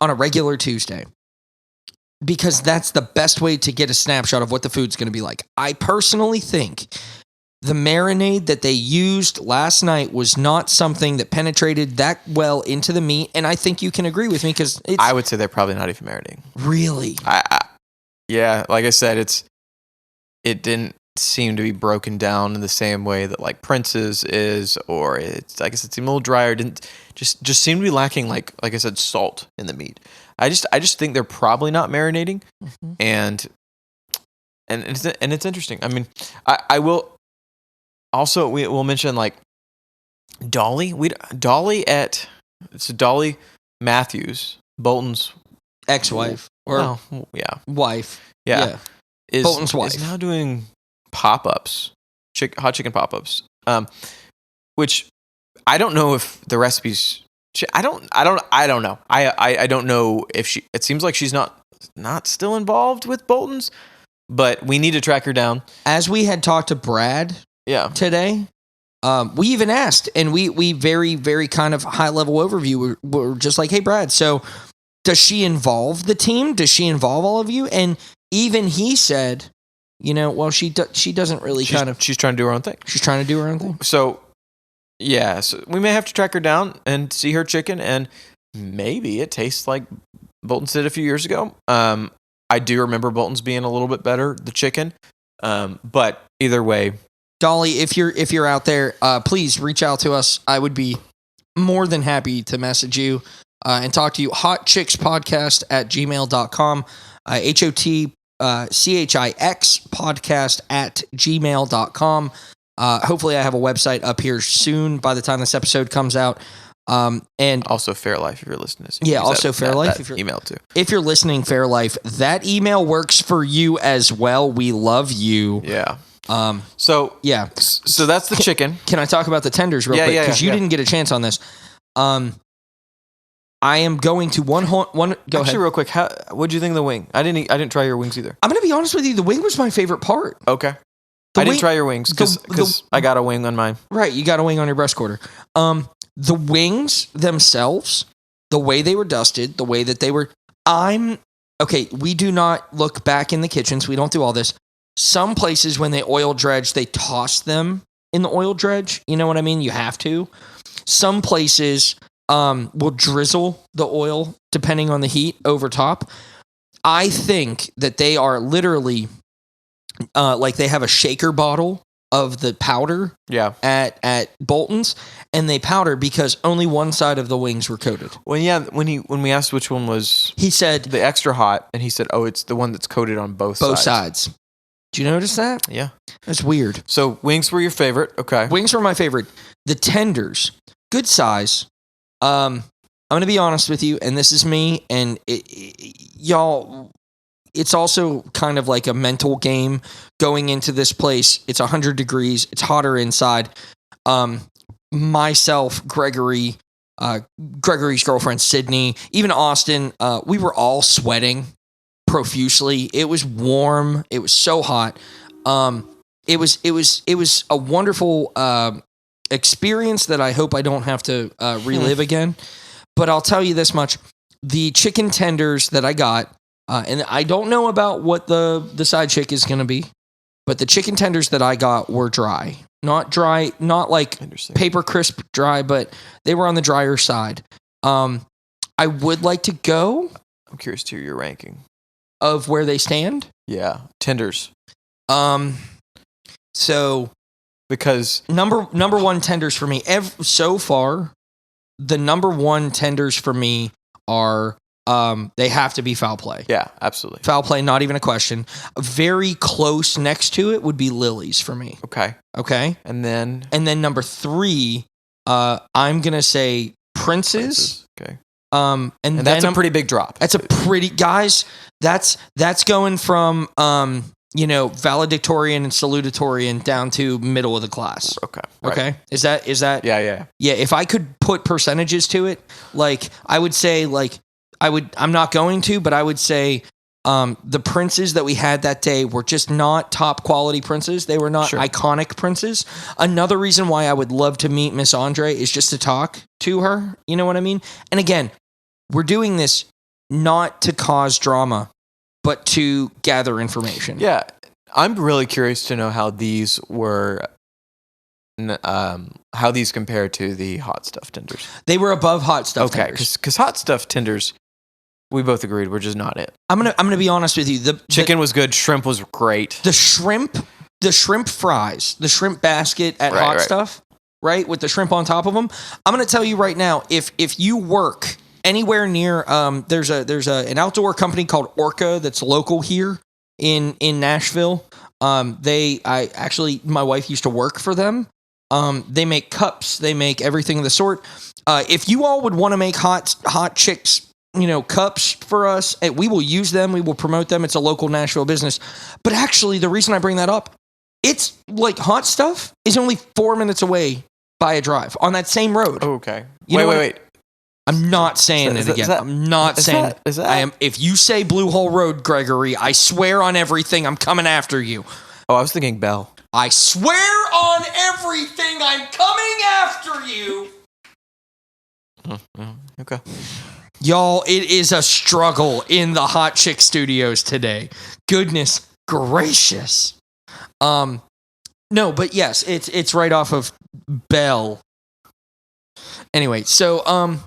on a regular Tuesday, because that's the best way to get a snapshot of what the food's going to be like. I personally think the marinade that they used last night was not something that penetrated that well into the meat, and I think you can agree with me because I would say they're probably not even marinating. Really? Yeah, like I said, it didn't seem to be broken down in the same way that like Prince's is, or I guess it seemed a little drier. Didn't just seemed to be lacking like I said, salt in the meat. I just think they're probably not marinating, mm-hmm. and it's interesting. I mean, I will also we'll mention like Dolly Matthews, Bolton's ex-wife or wife, is Bolton's wife is now doing pop-ups, hot chicken pop-ups, which I don't know if the recipes. I don't know. I don't know if she. It seems like she's not still involved with Bolton's, but we need to track her down. As we had talked to Brad, today, we even asked, and we very very kind of high level overview. We're just like, hey Brad, so does she involve the team? Does she involve all of you? And even he said, well, she doesn't really She's trying to do her own thing. She's trying to do her own thing. So. Yeah, so we may have to track her down and see her chicken, and maybe it tastes like Bolton's did a few years ago. I do remember Bolton's being a little bit better, the chicken, but either way. Dolly, if you're out there, please reach out to us. I would be more than happy to message you and talk to you. HOT CHIX Podcast at gmail.com. HOTCHIX Podcast at gmail.com. Hopefully I have a website up here soon by the time this episode comes out. And also Fairlife if you're listening. Also Fairlife if you're email too. If you're listening, Fairlife, that email works for you as well. We love you. Yeah. So that's the chicken. Can I talk about the tenders real quick? Because you didn't get a chance on this. I am going to one. Go Actually, ahead. real quick. What'd you think of the wing? I didn't try your wings either. I'm going to be honest with you. The wing was my favorite part. Okay. I didn't try your wings because I got a wing on mine. Right, you got a wing on your breast quarter. The wings themselves, the way they were dusted, the way that they were... we do not look back in the kitchens. We don't do all this. Some places, when they oil dredge, they toss them in the oil dredge. You know what I mean? You have to. Some places will drizzle the oil, depending on the heat, over top. I think that they are literally like they have a shaker bottle of the powder Yeah. at Bolton's, and they powder because only one side of the wings were coated. Well, yeah, when we asked which one was He said the extra hot, and he said, "Oh, it's the one that's coated on both sides. Do you notice that? Yeah. That's weird. So wings were your favorite. Okay. Wings were my favorite. The tenders, good size. I'm going to be honest with you, and this is me, and y'all, it's also kind of like a mental game going into this place. It's 100 degrees. It's hotter inside. Myself, Gregory's girlfriend, Sydney, even Austin, we were all sweating profusely. It was warm. It was so hot. It was a wonderful experience that I hope I don't have to relive again. But I'll tell you this much: the chicken tenders that I got, and I don't know about what the side chick is going to be, but the chicken tenders that I got were dry, not like paper crisp dry, but they were on the drier side. I would like to go. I'm curious to hear your ranking Of where they stand. Yeah, tenders. So because number one tenders for me so far, the number one tenders for me are they have to be foul play. Yeah, absolutely. Foul play, not even a question. Very close next to it would be Lily's for me. Okay. And then number 3, I'm gonna say Prince's. Okay. And that's a pretty big drop. That's a pretty guys. That's going from valedictorian and salutatorian down to middle of the class. Okay. Right. Okay. Is that? Yeah. Yeah. If I could put percentages to it, like I would say, I'm not going to, but I would say the Princes that we had that day were just not top quality Princes. They were not iconic Princes. Another reason why I would love to meet Miss Andre is just to talk to her. You know what I mean? And again, we're doing this not to cause drama, but to gather information. Yeah. I'm really curious to know how these were, how these compare to the hot stuff tenders. They were above hot stuff tenders. Okay, because hot stuff tenders, we both agreed, were just not it. I'm gonna be honest with you. The chicken was good. Shrimp was great. The shrimp fries, the shrimp basket at Hot Stuff, right, with the shrimp on top of them. I'm gonna tell you right now, if you work anywhere near, there's an outdoor company called Orca that's local here in Nashville. My wife used to work for them. They make cups. They make everything of the sort. If you all would want to make hot chicks, cups for us, we will use them. We will promote them. It's a local Nashville business. But actually, the reason I bring that up, it's like Hot Stuff is only 4 minutes away by a drive on that same road. Okay. Wait. I'm not saying it again. I'm not saying it. I am. If you say Blue Hole Road, Gregory, I swear on everything, I'm coming after you. Oh, I was thinking Bell. I swear on everything, I'm coming after you. Okay. Y'all, it is a struggle in the Hot Chick Studios today. Goodness gracious. No, but yes, it's right off of Bell. Anyway, so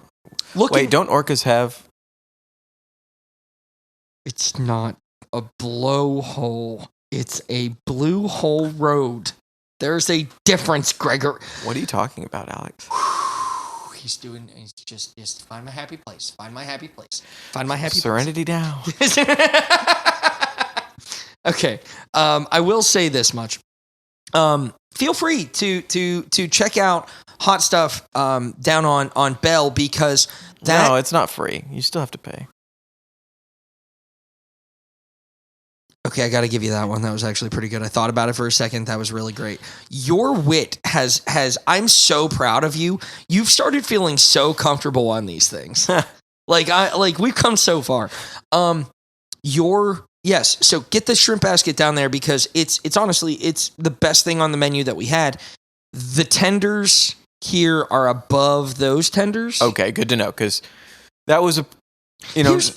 wait, don't orcas have? It's not a blowhole. It's a Blue Hole Road. There's a difference, Gregor. What are you talking about, Alex? He's just find my happy place. Find my happy place. Find my happy Serenity down. Okay. I will say this much. Feel free to check out Hot Stuff down on Bell because no, it's not free. You still have to pay. Okay, I got to give you that one. That was actually pretty good. I thought about it for a second. That was really great. Your wit has I'm so proud of you. You've started feeling so comfortable on these things. We've come so far. Yes, so get the shrimp basket down there because it's honestly it's the best thing on the menu that we had. The tenders here are above those tenders. Okay, good to know because that was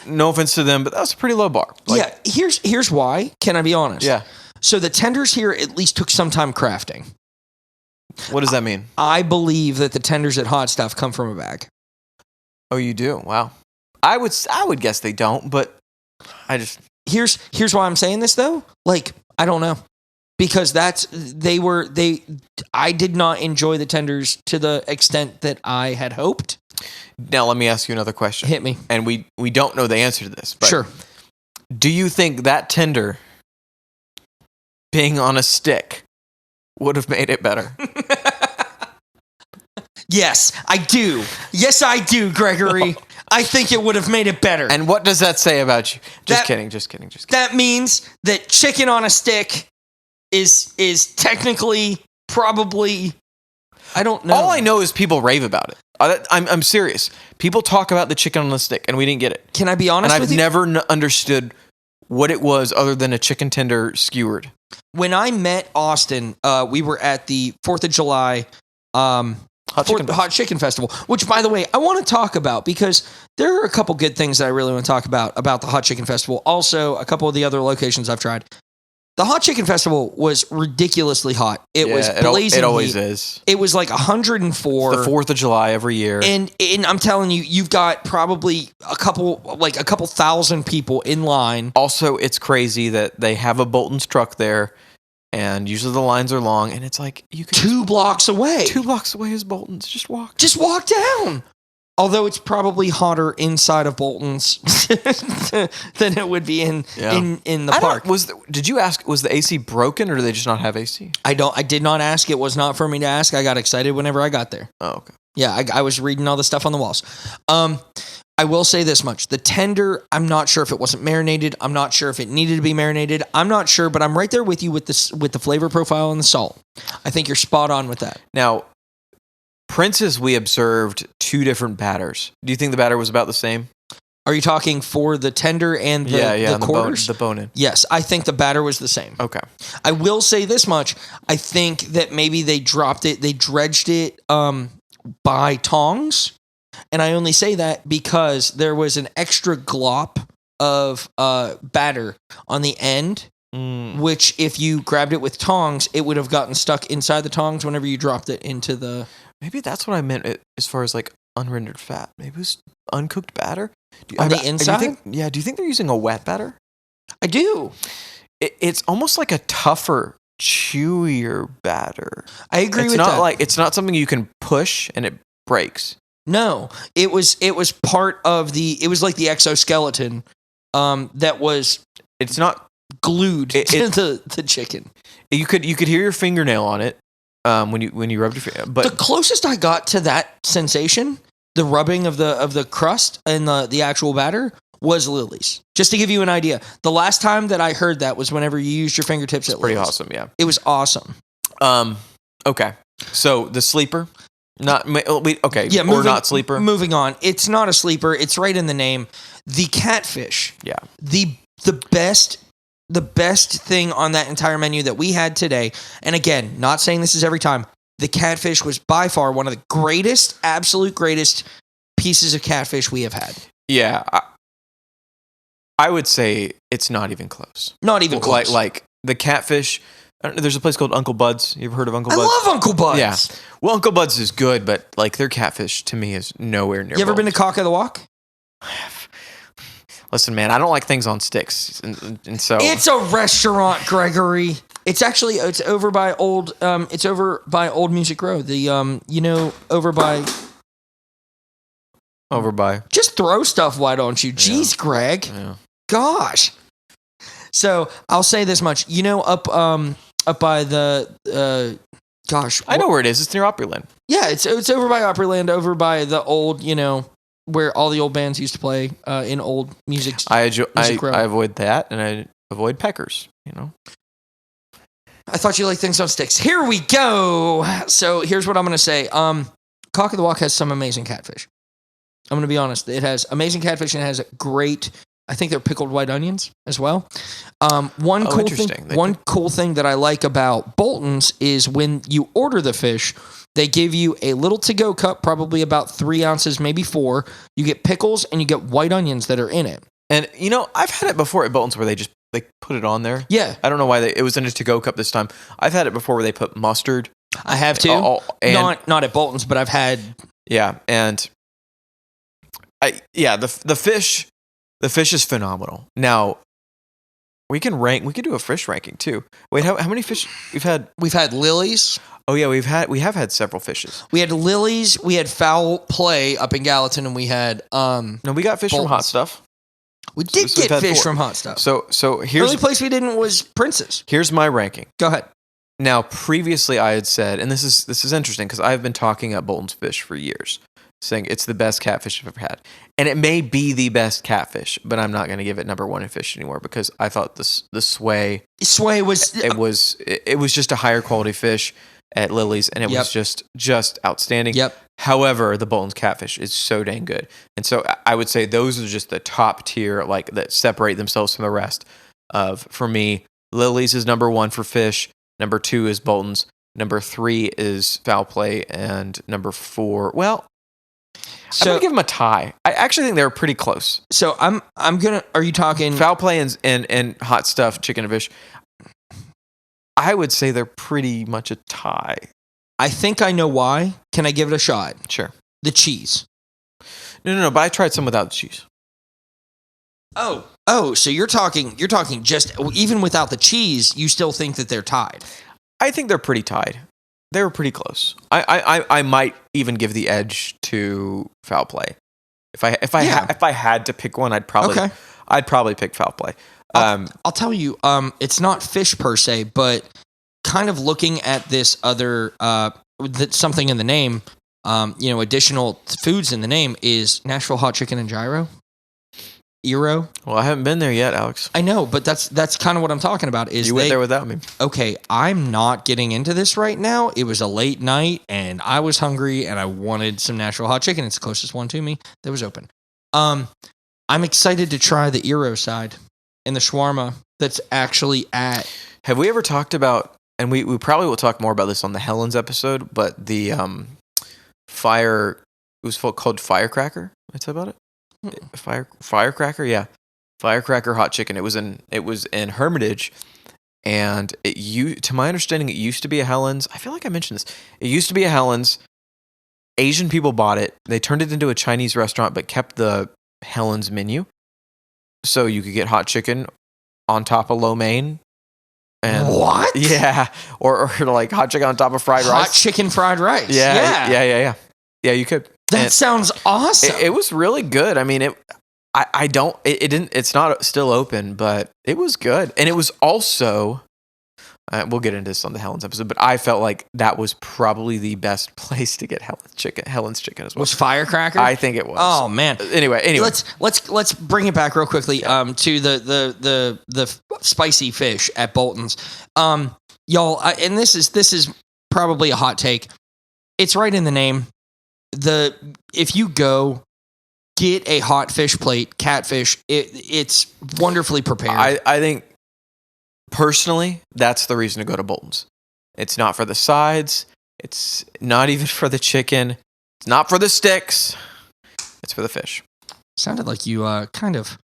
no offense to them, but that was a pretty low bar. Here's why. Can I be honest? Yeah. So the tenders here at least took some time crafting. What does that mean? I believe that the tenders at Hot Stuff come from a bag. Oh, you do? Wow. I would guess they don't, but Here's why I'm saying this though. Like, I don't know. Because I did not enjoy the tenders to the extent that I had hoped. Now let me ask you another question. Hit me. And we don't know the answer to this, but sure. Do you think that tender being on a stick would have made it better? Yes, I do. Yes, I do, Gregory. I think it would have made it better. And what does that say about you? Just kidding. That means that chicken on a stick is technically probably, I don't know. All I know is people rave about it. I'm serious. People talk about the chicken on the stick, and we didn't get it. Can I be honest with you? And I've never understood what it was other than a chicken tender skewered. When I met Austin, we were at the 4th of July Hot Chicken Festival, which, by the way, I want to talk about because there are a couple good things that I really want to talk about the Hot Chicken Festival. Also, a couple of the other locations I've tried. The Hot Chicken Festival was ridiculously hot. It was blazing It always heat. is. It was like 104. It's the 4th of July every year. And I'm telling you, you've got probably a couple thousand people in line. Also, it's crazy that they have a Bolton's truck there, and usually the lines are long, and it's like you can 2 blocks away. 2 blocks away is Bolton's. Just walk. Just walk down. Although it's probably hotter inside of Bolton's than it would be in the park. Did you ask, was the AC broken or do they just not have AC? I did not ask. It was not for me to ask. I got excited whenever I got there. Oh, okay. Yeah, I was reading all the stuff on the walls. I will say this much. The tender, I'm not sure if it wasn't marinated. I'm not sure if it needed to be marinated. I'm not sure, but I'm right there with you with the flavor profile and the salt. I think you're spot on with that. Now, Prince's, we observed 2 different batters. Do you think the batter was about the same? Are you talking for the tender and the quarters? The bone-in. Yes, I think the batter was the same. Okay. I will say this much. I think that maybe they dredged it by tongs. And I only say that because there was an extra glop of batter on the end, which if you grabbed it with tongs, it would have gotten stuck inside the tongs whenever you dropped it into the... Maybe that's what I meant as far as like unrendered fat. Maybe it was uncooked batter. On the inside? Do you think they're using a wet batter? I do. It's almost like a tougher, chewier batter. I agree with that. It's not something you can push and it breaks. No, it was part of it was like the exoskeleton that was... It's not glued to the chicken. You could hear your fingernail on it. When you rubbed your finger, but the closest I got to that sensation, the rubbing of the crust and the actual batter, was Lily's. Just to give you an idea, the last time that I heard that was whenever you used your fingertips at Lily's. Pretty awesome, yeah. It was awesome. Okay. So the sleeper, not sleeper. Moving on. It's not a sleeper. It's right in the name. The catfish. Yeah. The best thing on that entire menu that we had today, and again, not saying this is every time, the catfish was by far one of the absolute greatest pieces of catfish we have had. Yeah, I would say it's not even close. Not even close. Like the catfish, there's a place called Uncle Bud's. You ever heard of Uncle Bud's? I love Uncle Bud's. Yeah. Well, Uncle Bud's is good, but like their catfish to me is nowhere near. You ever been to Cock of the Walk? Listen, man, I don't like things on sticks, and so it's a restaurant, Gregory. It's over by Old Music Row. Over by. Just throw stuff. Why don't you? Jeez, Greg. Yeah. Gosh. So I'll say this much. Up by the I know where it is. It's near Opryland. Yeah, it's over by Opryland, over by the old where all the old bands used to play in old music. I avoid that, and I avoid peckers. I thought you liked things on sticks. Here we go. So here's what I'm going to say. Cock of the Walk has some amazing catfish. I'm going to be honest. It has amazing catfish, and it has great. I think they're pickled white onions as well. One cool thing that I like about Bolton's is when you order the fish, they give you a little to-go cup, probably about 3 ounces, maybe 4. You get pickles and you get white onions that are in it. And, I've had it before at Bolton's where they put it on there. Yeah. I don't know why it was in a to-go cup this time. I've had it before where they put mustard. I have too. Not at Bolton's, but I've had. Yeah. And the fish, The fish is phenomenal. Now, we can do a fish ranking too. Wait, how many fish we've had? We've had lilies. Oh yeah, we have had several fishes. We had lilies. We had foul play up in Gallatin, and we had No, we got fish from Bolton's. Hot Stuff. We did So we've get had fish 4. from Hot Stuff. So The here's only place we didn't was Prince's. here's my ranking. Go ahead. Now, previously I had said, and this is interesting because I've been talking up Bolton's fish for years, saying it's the best catfish I've ever had, and it may be the best catfish, but I'm not going to give it number 1 in fish anymore because I thought the sway was it was just a higher quality fish at Lily's, and it was just outstanding. Yep. However, the Bolton's catfish is so dang good, and so I would say those are just the top tier, like that separate themselves from the rest. For me, Lily's is number 1 for fish. Number 2 is Bolton's. Number 3 is Foul Play, and number 4, well, I'm gonna give them a tie. I actually think they're pretty close. So I'm gonna. Are you talking Foul Play and Hot Stuff, chicken and fish? I would say they're pretty much a tie. I think I know why. Can I give it a shot? Sure. The cheese. No. But I tried some without the cheese. Oh, so you're talking just even without the cheese, you still think that they're tied. I think they're pretty tied. They were pretty close. I might even give the edge to Foul Play. If I had to pick one, I'd probably pick Foul Play. I'll tell you, it's not fish per se, but kind of looking at this other something in the name, additional foods in the name is Nashville hot chicken and gyro. Eero. Well, I haven't been there yet, Alex. I know, but that's kind of what I'm talking about. Is you went there without me? Okay, I'm not getting into this right now. It was a late night, and I was hungry, and I wanted some Nashville hot chicken. It's the closest one to me that was open. I'm excited to try the Eero side and the shawarma that's actually at. Have we ever talked about? And we probably will talk more about this on the Helen's episode. But the fire, it was called Firecracker. Did I tell about it? Firecracker, yeah, Firecracker hot chicken. It was in Hermitage, and to my understanding, it used to be a Helen's. I feel like I mentioned this. It used to be a Helen's. Asian people bought it. They turned it into a Chinese restaurant, but kept the Helen's menu, so you could get hot chicken on top of lo mein. And what? Yeah, or like hot chicken on top of fried rice. Hot chicken fried rice. Yeah. You could. That sounds awesome. It was really good. I mean, it's not still open, but it was good. And it was also, we'll get into this on the Helen's episode, but I felt like that was probably the best place to get Helen's chicken as well. Was Firecracker? I think it was. Oh man. Anyway. Let's bring it back real quickly to the spicy fish at Bolton's. Y'all, and this is probably a hot take. It's right in the name. If you go get a hot fish plate, catfish, it's wonderfully prepared. I think personally that's the reason to go to Bolton's. It's not for the sides. It's not even for the chicken. It's not for the sticks. It's for the fish. Sounded like you kind of,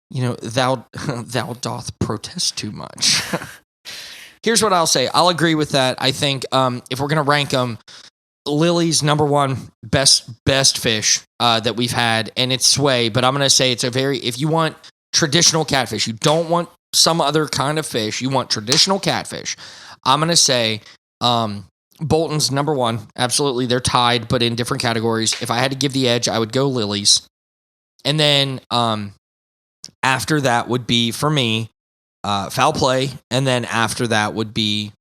thou doth protest too much. Here's what I'll say. I'll agree with that. I think if we're gonna rank them. Lily's number 1 best fish that we've had, and it's sway, but I'm going to say it's if you want traditional catfish, you don't want some other kind of fish, you want traditional catfish, I'm going to say Bolton's number 1. Absolutely, they're tied, but in different categories. If I had to give the edge, I would go Lily's. And then after that would be, for me, Foul Play, and then after that would be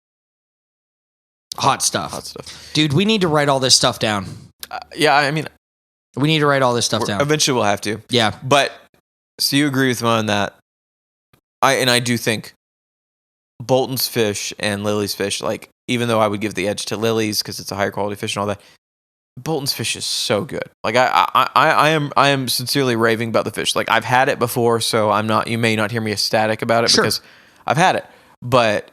Hot stuff. Dude, we need to write all this stuff down. Yeah, I mean, we need to write all this stuff down. Eventually we'll have to. Yeah. But, so you agree with me on that. I do think Bolton's fish and Lily's fish, like, even though I would give the edge to Lily's because it's a higher quality fish and all that, Bolton's fish is so good. Like, I am sincerely raving about the fish. Like, I've had it before, so you may not hear me ecstatic about it because I've had it. But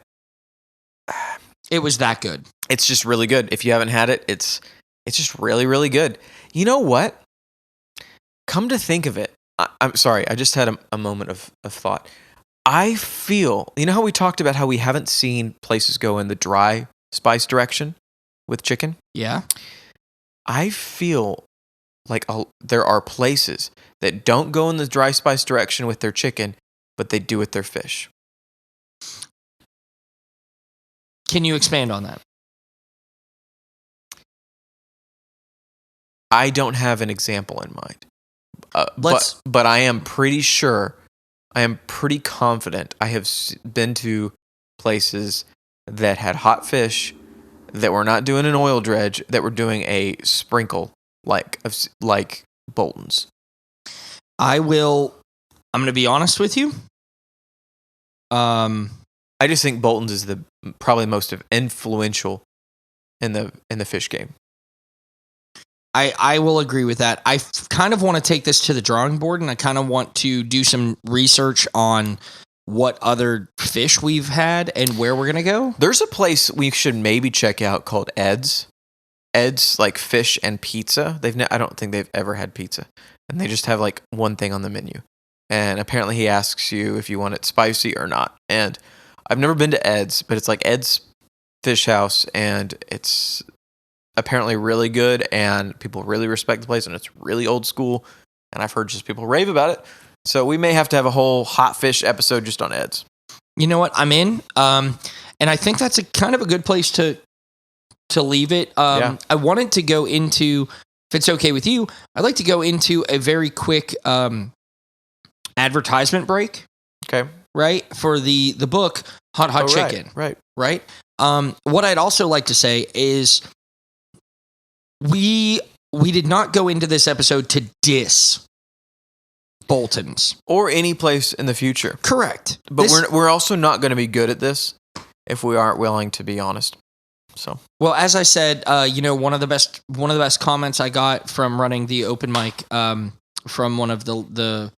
it was that good. It's just really good. If you haven't had it, it's just really, really good. You know what? Come to think of it, I'm sorry. I just had a moment of thought. I feel, you know how we talked about how we haven't seen places go in the dry spice direction with chicken? Yeah. I feel there are places that don't go in the dry spice direction with their chicken, but they do with their fish. Can you expand on that? I don't have an example in mind. But I am pretty sure, I am pretty confident I have been to places that had hot fish that were not doing an oil dredge, that were doing a sprinkle like Bolton's. I'm going to be honest with you. I just think Bolton's is probably most influential in the fish game. I will agree with that. I kind of want to take this to the drawing board, and I kind of want to do some research on what other fish we've had and where we're going to go. There's a place we should maybe check out called Ed's. Ed's, like fish and pizza. I don't think they've ever had pizza. And they just have like one thing on the menu. And apparently he asks you if you want it spicy or not. And I've never been to Ed's, but it's like Ed's Fish House, and it's apparently really good, and people really respect the place, and it's really old school, and I've heard just people rave about it. So we may have to have a whole hot fish episode just on Ed's. You know what? I'm in. And I think that's a kind of a good place to leave it. Yeah. I wanted to go into, if it's okay with you, I'd like to go into a very quick advertisement break. Okay. Right? For the book, Hot Chicken. Right. What I'd also like to say is we did not go into this episode to diss Bolton's or any place in the future. Correct. But we're also not going to be good at this if we aren't willing to be honest. So, well, as I said, one of the best comments I got from running the open mic from one of the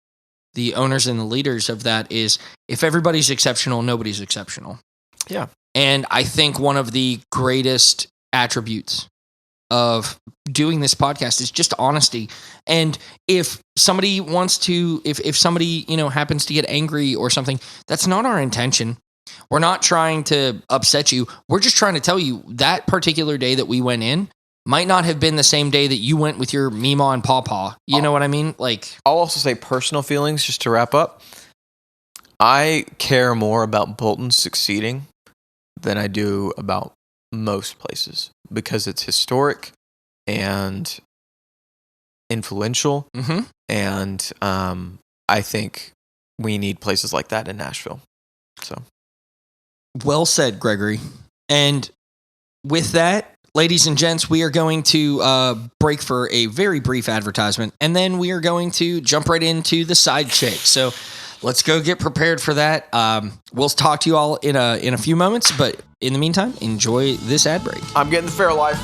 owners and the leaders of that is, if everybody's exceptional, nobody's exceptional. Yeah. And I think one of the greatest attributes of doing this podcast is just honesty. And if somebody wants to, if somebody, happens to get angry or something, that's not our intention. We're not trying to upset you. We're just trying to tell you that particular day that we went in might not have been the same day that you went with your Mima and Pawpaw. You know what I mean? Like, I'll also say personal feelings just to wrap up. I care more about Bolton succeeding than I do about most places, because it's historic and influential. Mm-hmm. And I think we need places like that in Nashville. So, well said, Gregory. And with that, ladies and gents, we are going to break for a very brief advertisement, and then we are going to jump right into the side chick. So let's go get prepared for that. We'll talk to you all in a few moments, but in the meantime, enjoy this ad break. I'm getting the fair life.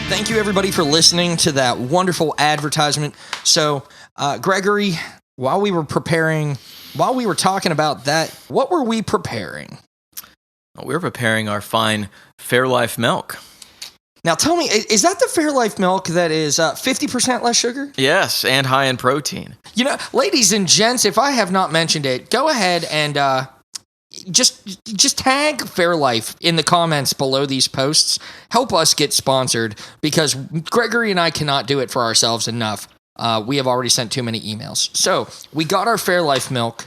Thank you, everybody, for listening to that wonderful advertisement. So, Gregory, while we were talking about that, what were we preparing? We were preparing our fine Fairlife milk. Now, tell me, is that the Fairlife milk that is 50% less sugar? Yes, and high in protein. Ladies and gents, if I have not mentioned it, go ahead and just tag Fairlife in the comments below these posts. Help us get sponsored, because Gregory and I cannot do it for ourselves enough. We have already sent too many emails. So we got our Fairlife milk.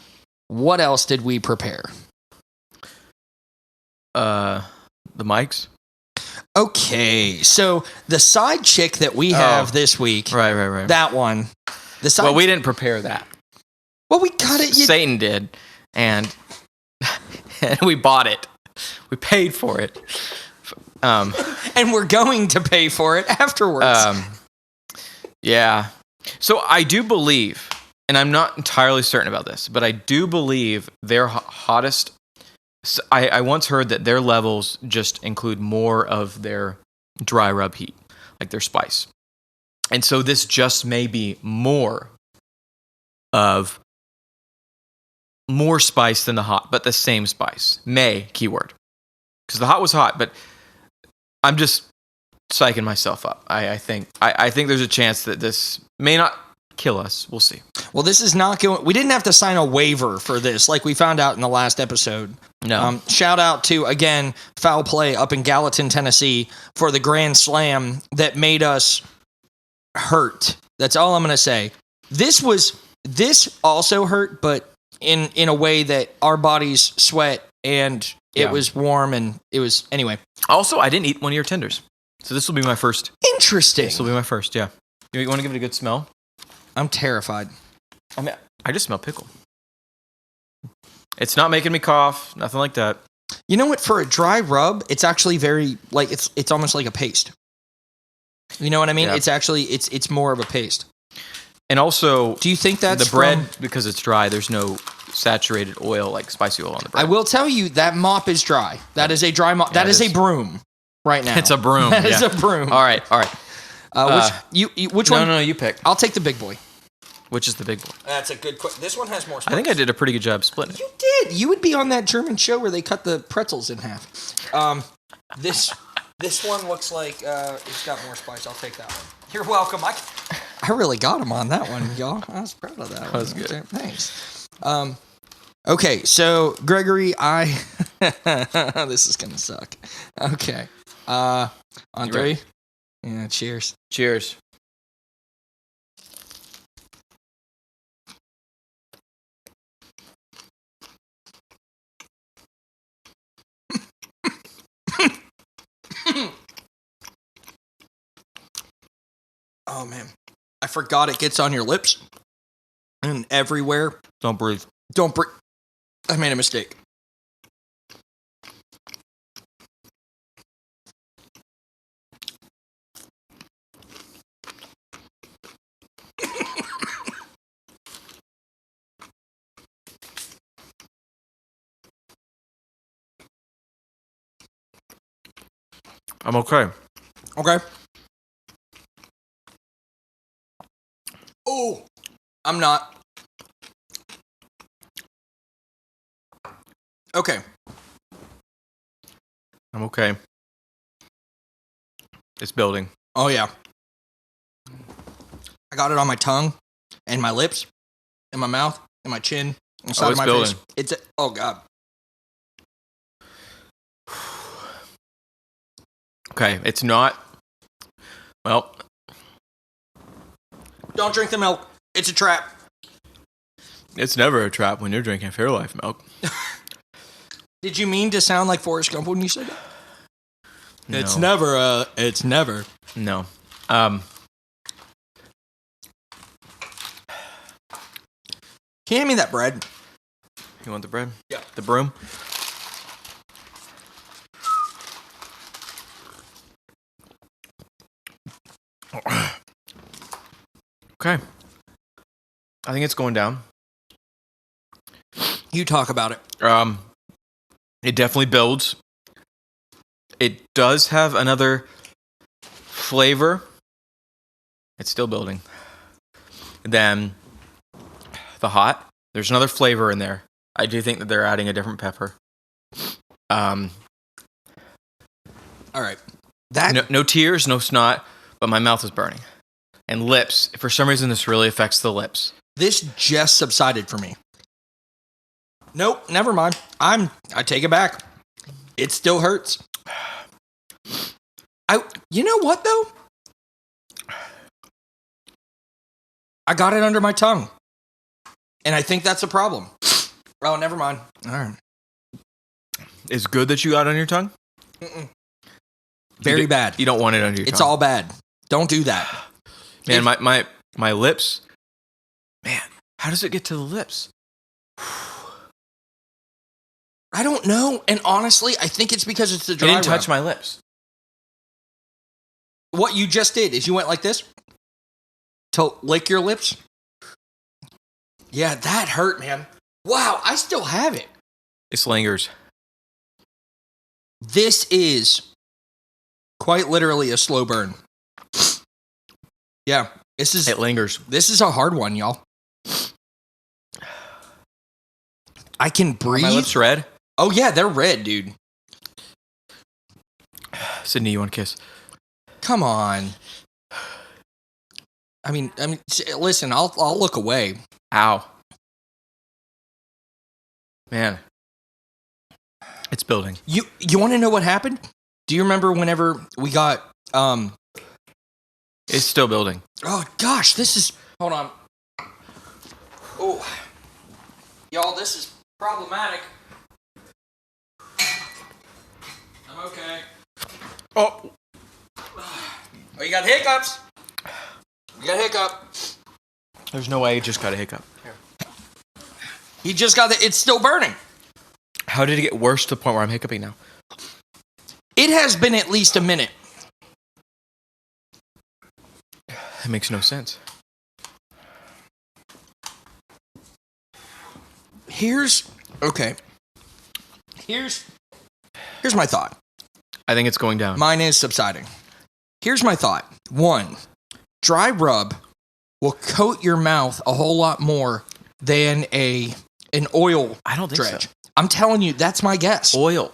What else did we prepare? The mics. Okay, so the side chick that we have this week, right, that one. Well, we didn't prepare that. Well, we got it. Satan did, and we bought it. We paid for it. And we're going to pay for it afterwards. Yeah. So I do believe, and I'm not entirely certain about this, but I do believe their hottest. I once heard that their levels just include more of their dry rub heat. like their spice. And so this just may be more spice than the hot, but the same spice. May, keyword. Because the hot was hot, but I'm just psyching myself up. I think there's a chance that this may not kill us. We'll see. Well, this is not going. We didn't have to sign a waiver for this, like we found out in the last episode. No. Shout out to, again, Foul Play up in Gallatin, Tennessee, for the Grand Slam that made us hurt. That's all I'm going to say. This also hurt, but in a way that our bodies sweat and it was warm and it was, anyway. Also, I didn't eat one of your tenders. So this will be my first. Interesting. This will be my first, yeah. You want to give it a good smell? I'm terrified. I mean, I just smell pickle. It's not making me cough, nothing like that. You know what? For a dry rub, it's actually very, like, it's almost like a paste. You know what I mean? Yeah. It's actually, it's more of a paste. And also, do you think that's the bread, because it's dry, there's no saturated oil, like spicy oil on the bread. I will tell you, that mop is dry. That is a dry mop. Yeah, that is a broom right now. It's a broom. That is a broom. All right. Which one? No, you pick. I'll take the big boy. Which is the big boy? That's a good question. This one has more spice. I think I did a pretty good job splitting it. You did. You would be on that German show where they cut the pretzels in half. This one looks like it's got more spice. I'll take that one. You're welcome. I really got him on that one, y'all. I was proud of that. That was good. Thanks. Okay, so Gregory, this is gonna suck. Okay. On three. Yeah. Cheers. Cheers. Oh man, I forgot it gets on your lips and everywhere. Don't breathe. Don't breathe. I made a mistake. I'm okay. Okay. Oh, I'm not. Okay. I'm okay. It's building. Oh, yeah. I got it on my tongue and my lips and my mouth and my chin and the side of my building. face. Oh, God. Okay, it's not. Well, don't drink the milk. It's a trap. It's never a trap when you're drinking Fairlife milk. Did you mean to sound like Forrest Gump when you said that? No. It's never. No. Can you hand me that bread? You want the bread? Yeah. The broom? Okay. I think it's going down. You talk about it. It definitely builds. It does have another flavor. It's still building. Then the hot. There's another flavor in there. I do think that they're adding a different pepper. All right. No tears, no snot, but my mouth is burning. And lips. For some reason, this really affects the lips. This just subsided for me. Nope, never mind. I take it back. It still hurts. You know what though? I got it under my tongue. And I think that's a problem. Oh, never mind. All right. It's good that you got it on your tongue? Mm-mm. Very bad. You don't want it under your tongue. It's all bad. Don't do that. Man, my lips. Man, how does it get to the lips? I don't know. And honestly, I think it's because it's the dry It didn't touch rub. my lips. What you just did is you went like this to lick your lips. Yeah, that hurt, man. Wow, I still have it. It lingers. This is quite literally a slow burn. Yeah. It lingers. This is a hard one, y'all. I can breathe. Are my lips red? Oh yeah, they're red, dude. Sydney, you want a kiss? Come on. I mean, listen, I'll look away. Ow. Man. It's building. You want to know what happened? Do you remember whenever we got It's still building. Oh gosh, this is hold on. Oh. Y'all, this is problematic. I'm okay. Oh. Oh, you got hiccups. You got a hiccup. There's no way he just got a hiccup. He just got it's still burning. How did it get worse to the point where I'm hiccuping now? It has been at least a minute. That makes no sense. Here's my thought. I think it's going down. Mine is subsiding. Here's my thought. 1, dry rub will coat your mouth a whole lot more than an oil I don't think dredge. so. I'm telling you, that's my guess. Oil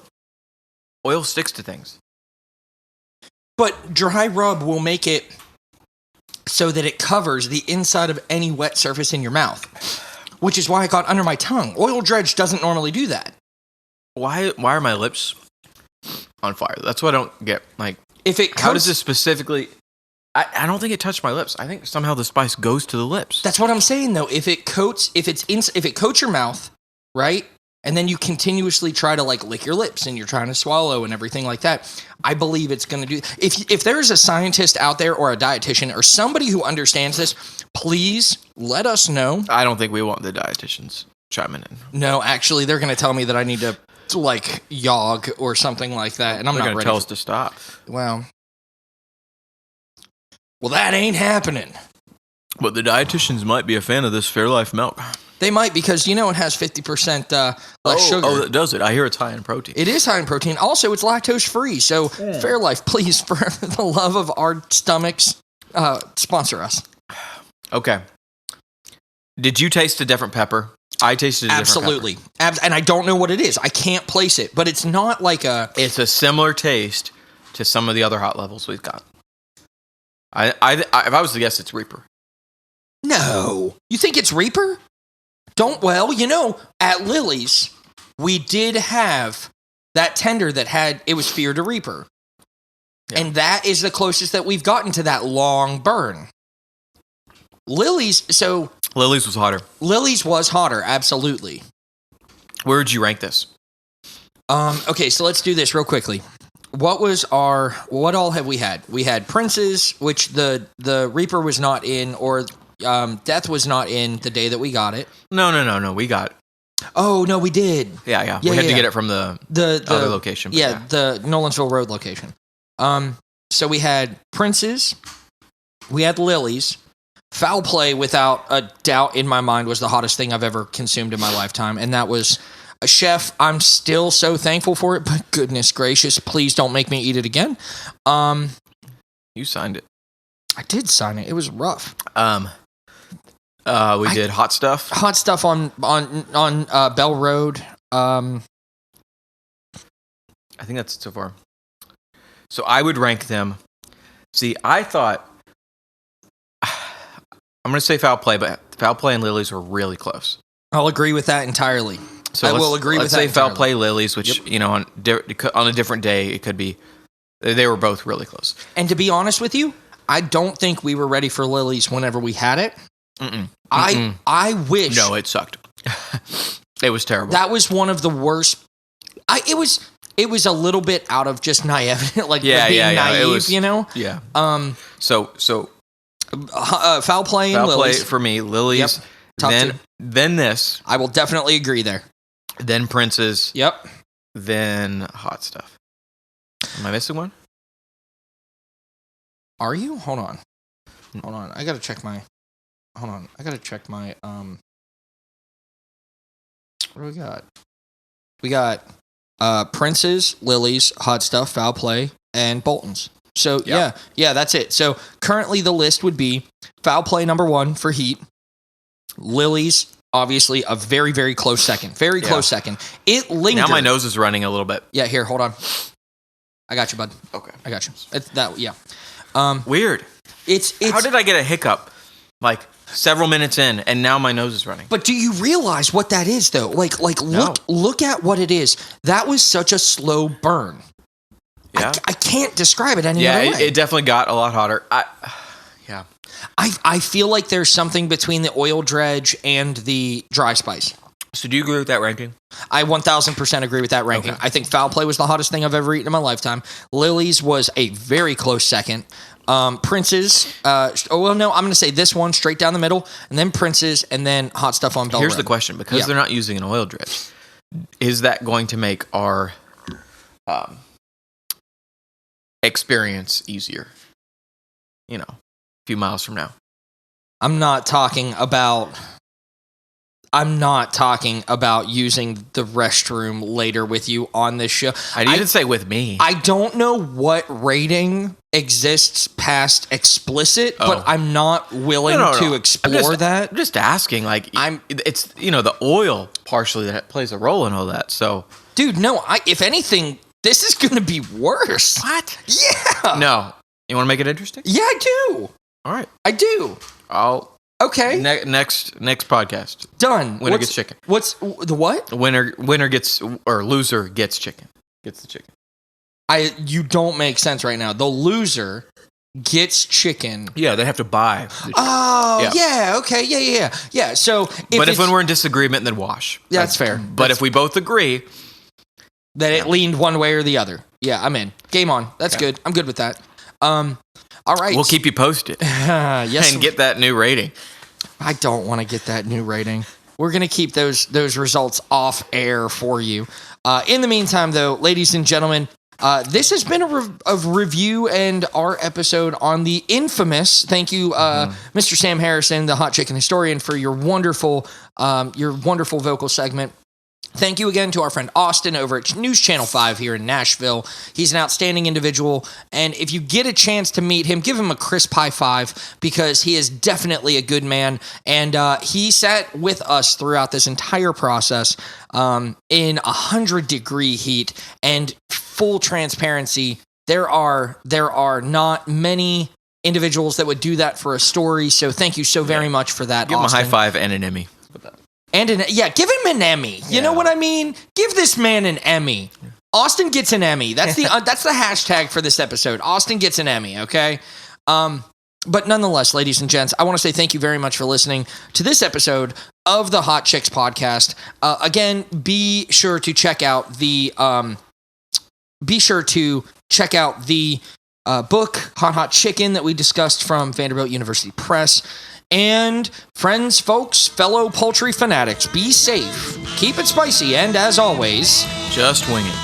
sticks to things. But dry rub will make it so that it covers the inside of any wet surface in your mouth, which is why it got under my tongue. Oil dredge doesn't normally do that. Why are my lips on fire? That's what I don't get. Like, If it coats, how does this specifically... I don't think it touched my lips. I think somehow the spice goes to the lips. That's what I'm saying though. If it coats your mouth, right? And then you continuously try to like lick your lips and you're trying to swallow and everything like that, I believe it's going to do. If there is a scientist out there or a dietitian or somebody who understands this, please let us know. I don't think we want the dietitians chiming in. No, actually, they're going to tell me that I need to like jog or something like that, and I'm They're not going to ready. tell us to stop. Well, that ain't happening. But the dietitians might be a fan of this Fairlife milk. They might, because it has 50% less sugar. Oh, that does it. I hear it's high in protein. It is high in protein. Also, it's lactose free. So, Fairlife, please, for the love of our stomachs, sponsor us. Okay. Did you taste a different pepper? I tasted a different Absolutely. pepper. And I don't know what it is. I can't place it, but it's not like a... It's a similar taste to some of the other hot levels we've got. I if I was to guess, it's Reaper. No. You think it's Reaper? At Lily's, we did have that tender that it was Fear to Reaper. Yeah. And that is the closest that we've gotten to that long burn. Lily's was hotter. Lily's was hotter, absolutely. Where would you rank this? Okay, so let's do this real quickly. What all have we had? We had Prince's, which the Reaper was not in, or Death was not in the day that we got it. No, we got it. Oh, no, we did. Yeah. We had to get it from the other location. Yeah, the Nolensville Road location. So we had Prince's, we had Lily's. Foul Play, without a doubt in my mind, was the hottest thing I've ever consumed in my lifetime, and that was... Chef, I'm still so thankful for it, but goodness gracious, please don't make me eat it again. You signed it. I did sign it. It was rough. We did Hot Stuff. Hot Stuff on Bell Road. I think that's so far. So I would rank them. See, I thought... I'm going to say Foul Play, but Foul Play and Lily's were really close. I'll agree with that entirely. So I will agree with that. Let's say Foul Play, Lily's, which, on a different day, it could be... They were both really close. And to be honest with you, I don't think we were ready for Lily's whenever we had it. I wish... No, it sucked. It was terrible. That was one of the worst... It was a little bit out of just naive, like being naive, it was, Yeah. So Foul Play and Lily's. Play for me, Lily's. Yep. Then this. I will definitely agree there. Then Prince's. Yep. Then Hot Stuff. Am I missing one? Are you? Hold on. I gotta check my. What do we got? We got Prince's, Lily's, Hot Stuff, Foul Play, and Bolton's. So yeah, that's it. So currently the list would be foul play number 1 for Heat. Lily's obviously a very, very close second. Very close second. It lingered. Now my nose is running a little bit. Yeah, here, hold on. I got you, bud. Okay. I got you. It's that, yeah. Weird. It's How did I get a hiccup? Like several minutes in, and now my nose is running. But do you realize what that is, though? Like look at what it is. That was such a slow burn. Yeah. I can't describe it any other way. It definitely got a lot hotter. I feel like there's something between the oil dredge and the dry spice. So do you agree with that ranking? I 1,000% agree with that ranking. Okay. I think foul play was the hottest thing I've ever eaten in my lifetime. Lily's was a very close second. Prince's, I'm going to say this one straight down the middle, and then Prince's, and then hot stuff on Bell Here's Rib. the question. Because they're not using an oil dredge, is that going to make our experience easier? You know, a few miles from now. I'm not talking about using the restroom later with you on this show. I didn't say with me. I don't know what rating exists past explicit, but I'm not willing to explore that. I'm just asking. Like, it's the oil partially that plays a role in all that. So, dude, no. If anything, this is going to be worse. What? Yeah. No. You want to make it interesting? Yeah, I do. All right. I do. Okay. Next podcast. Done. Winner gets chicken. What's the what? Winner gets, or loser gets chicken. Gets the chicken. You don't make sense right now. The loser gets chicken. Yeah, they have to buy. Oh, yeah. Okay. Yeah. So, if when we're in disagreement, then wash. That's fair. But if we both agree that it leaned one way or the other, yeah, I'm in. Game on. That's good. I'm good with that. All right. We'll keep you posted. Yes. And get that new rating. I don't want to get that new rating. We're going to keep those results off air for you. In the meantime, though, ladies and gentlemen, this has been a review and our episode on the infamous, thank you, Mr. Sam Harrison, the Hot Chicken Historian, for your wonderful vocal segment. Thank you again to our friend Austin over at News Channel 5 here in Nashville. He's an outstanding individual, and if you get a chance to meet him, give him a crisp high five, because he is definitely a good man, and he sat with us throughout this entire process in 100-degree heat. And full transparency, there are not many individuals that would do that for a story, so thank you so very much for that, Give Austin. him a high five and an Emmy. Give him an Emmy. You know what I mean? Give this man an Emmy. Austin gets an Emmy. That's the hashtag for this episode. Austin gets an Emmy, okay? But nonetheless, ladies and gents, I want to say thank you very much for listening to this episode of the Hot Chicks Podcast. Again, be sure to check out the book, Hot Chicken, that we discussed from Vanderbilt University Press. And friends, folks, fellow poultry fanatics, be safe, keep it spicy, and as always, just wing it.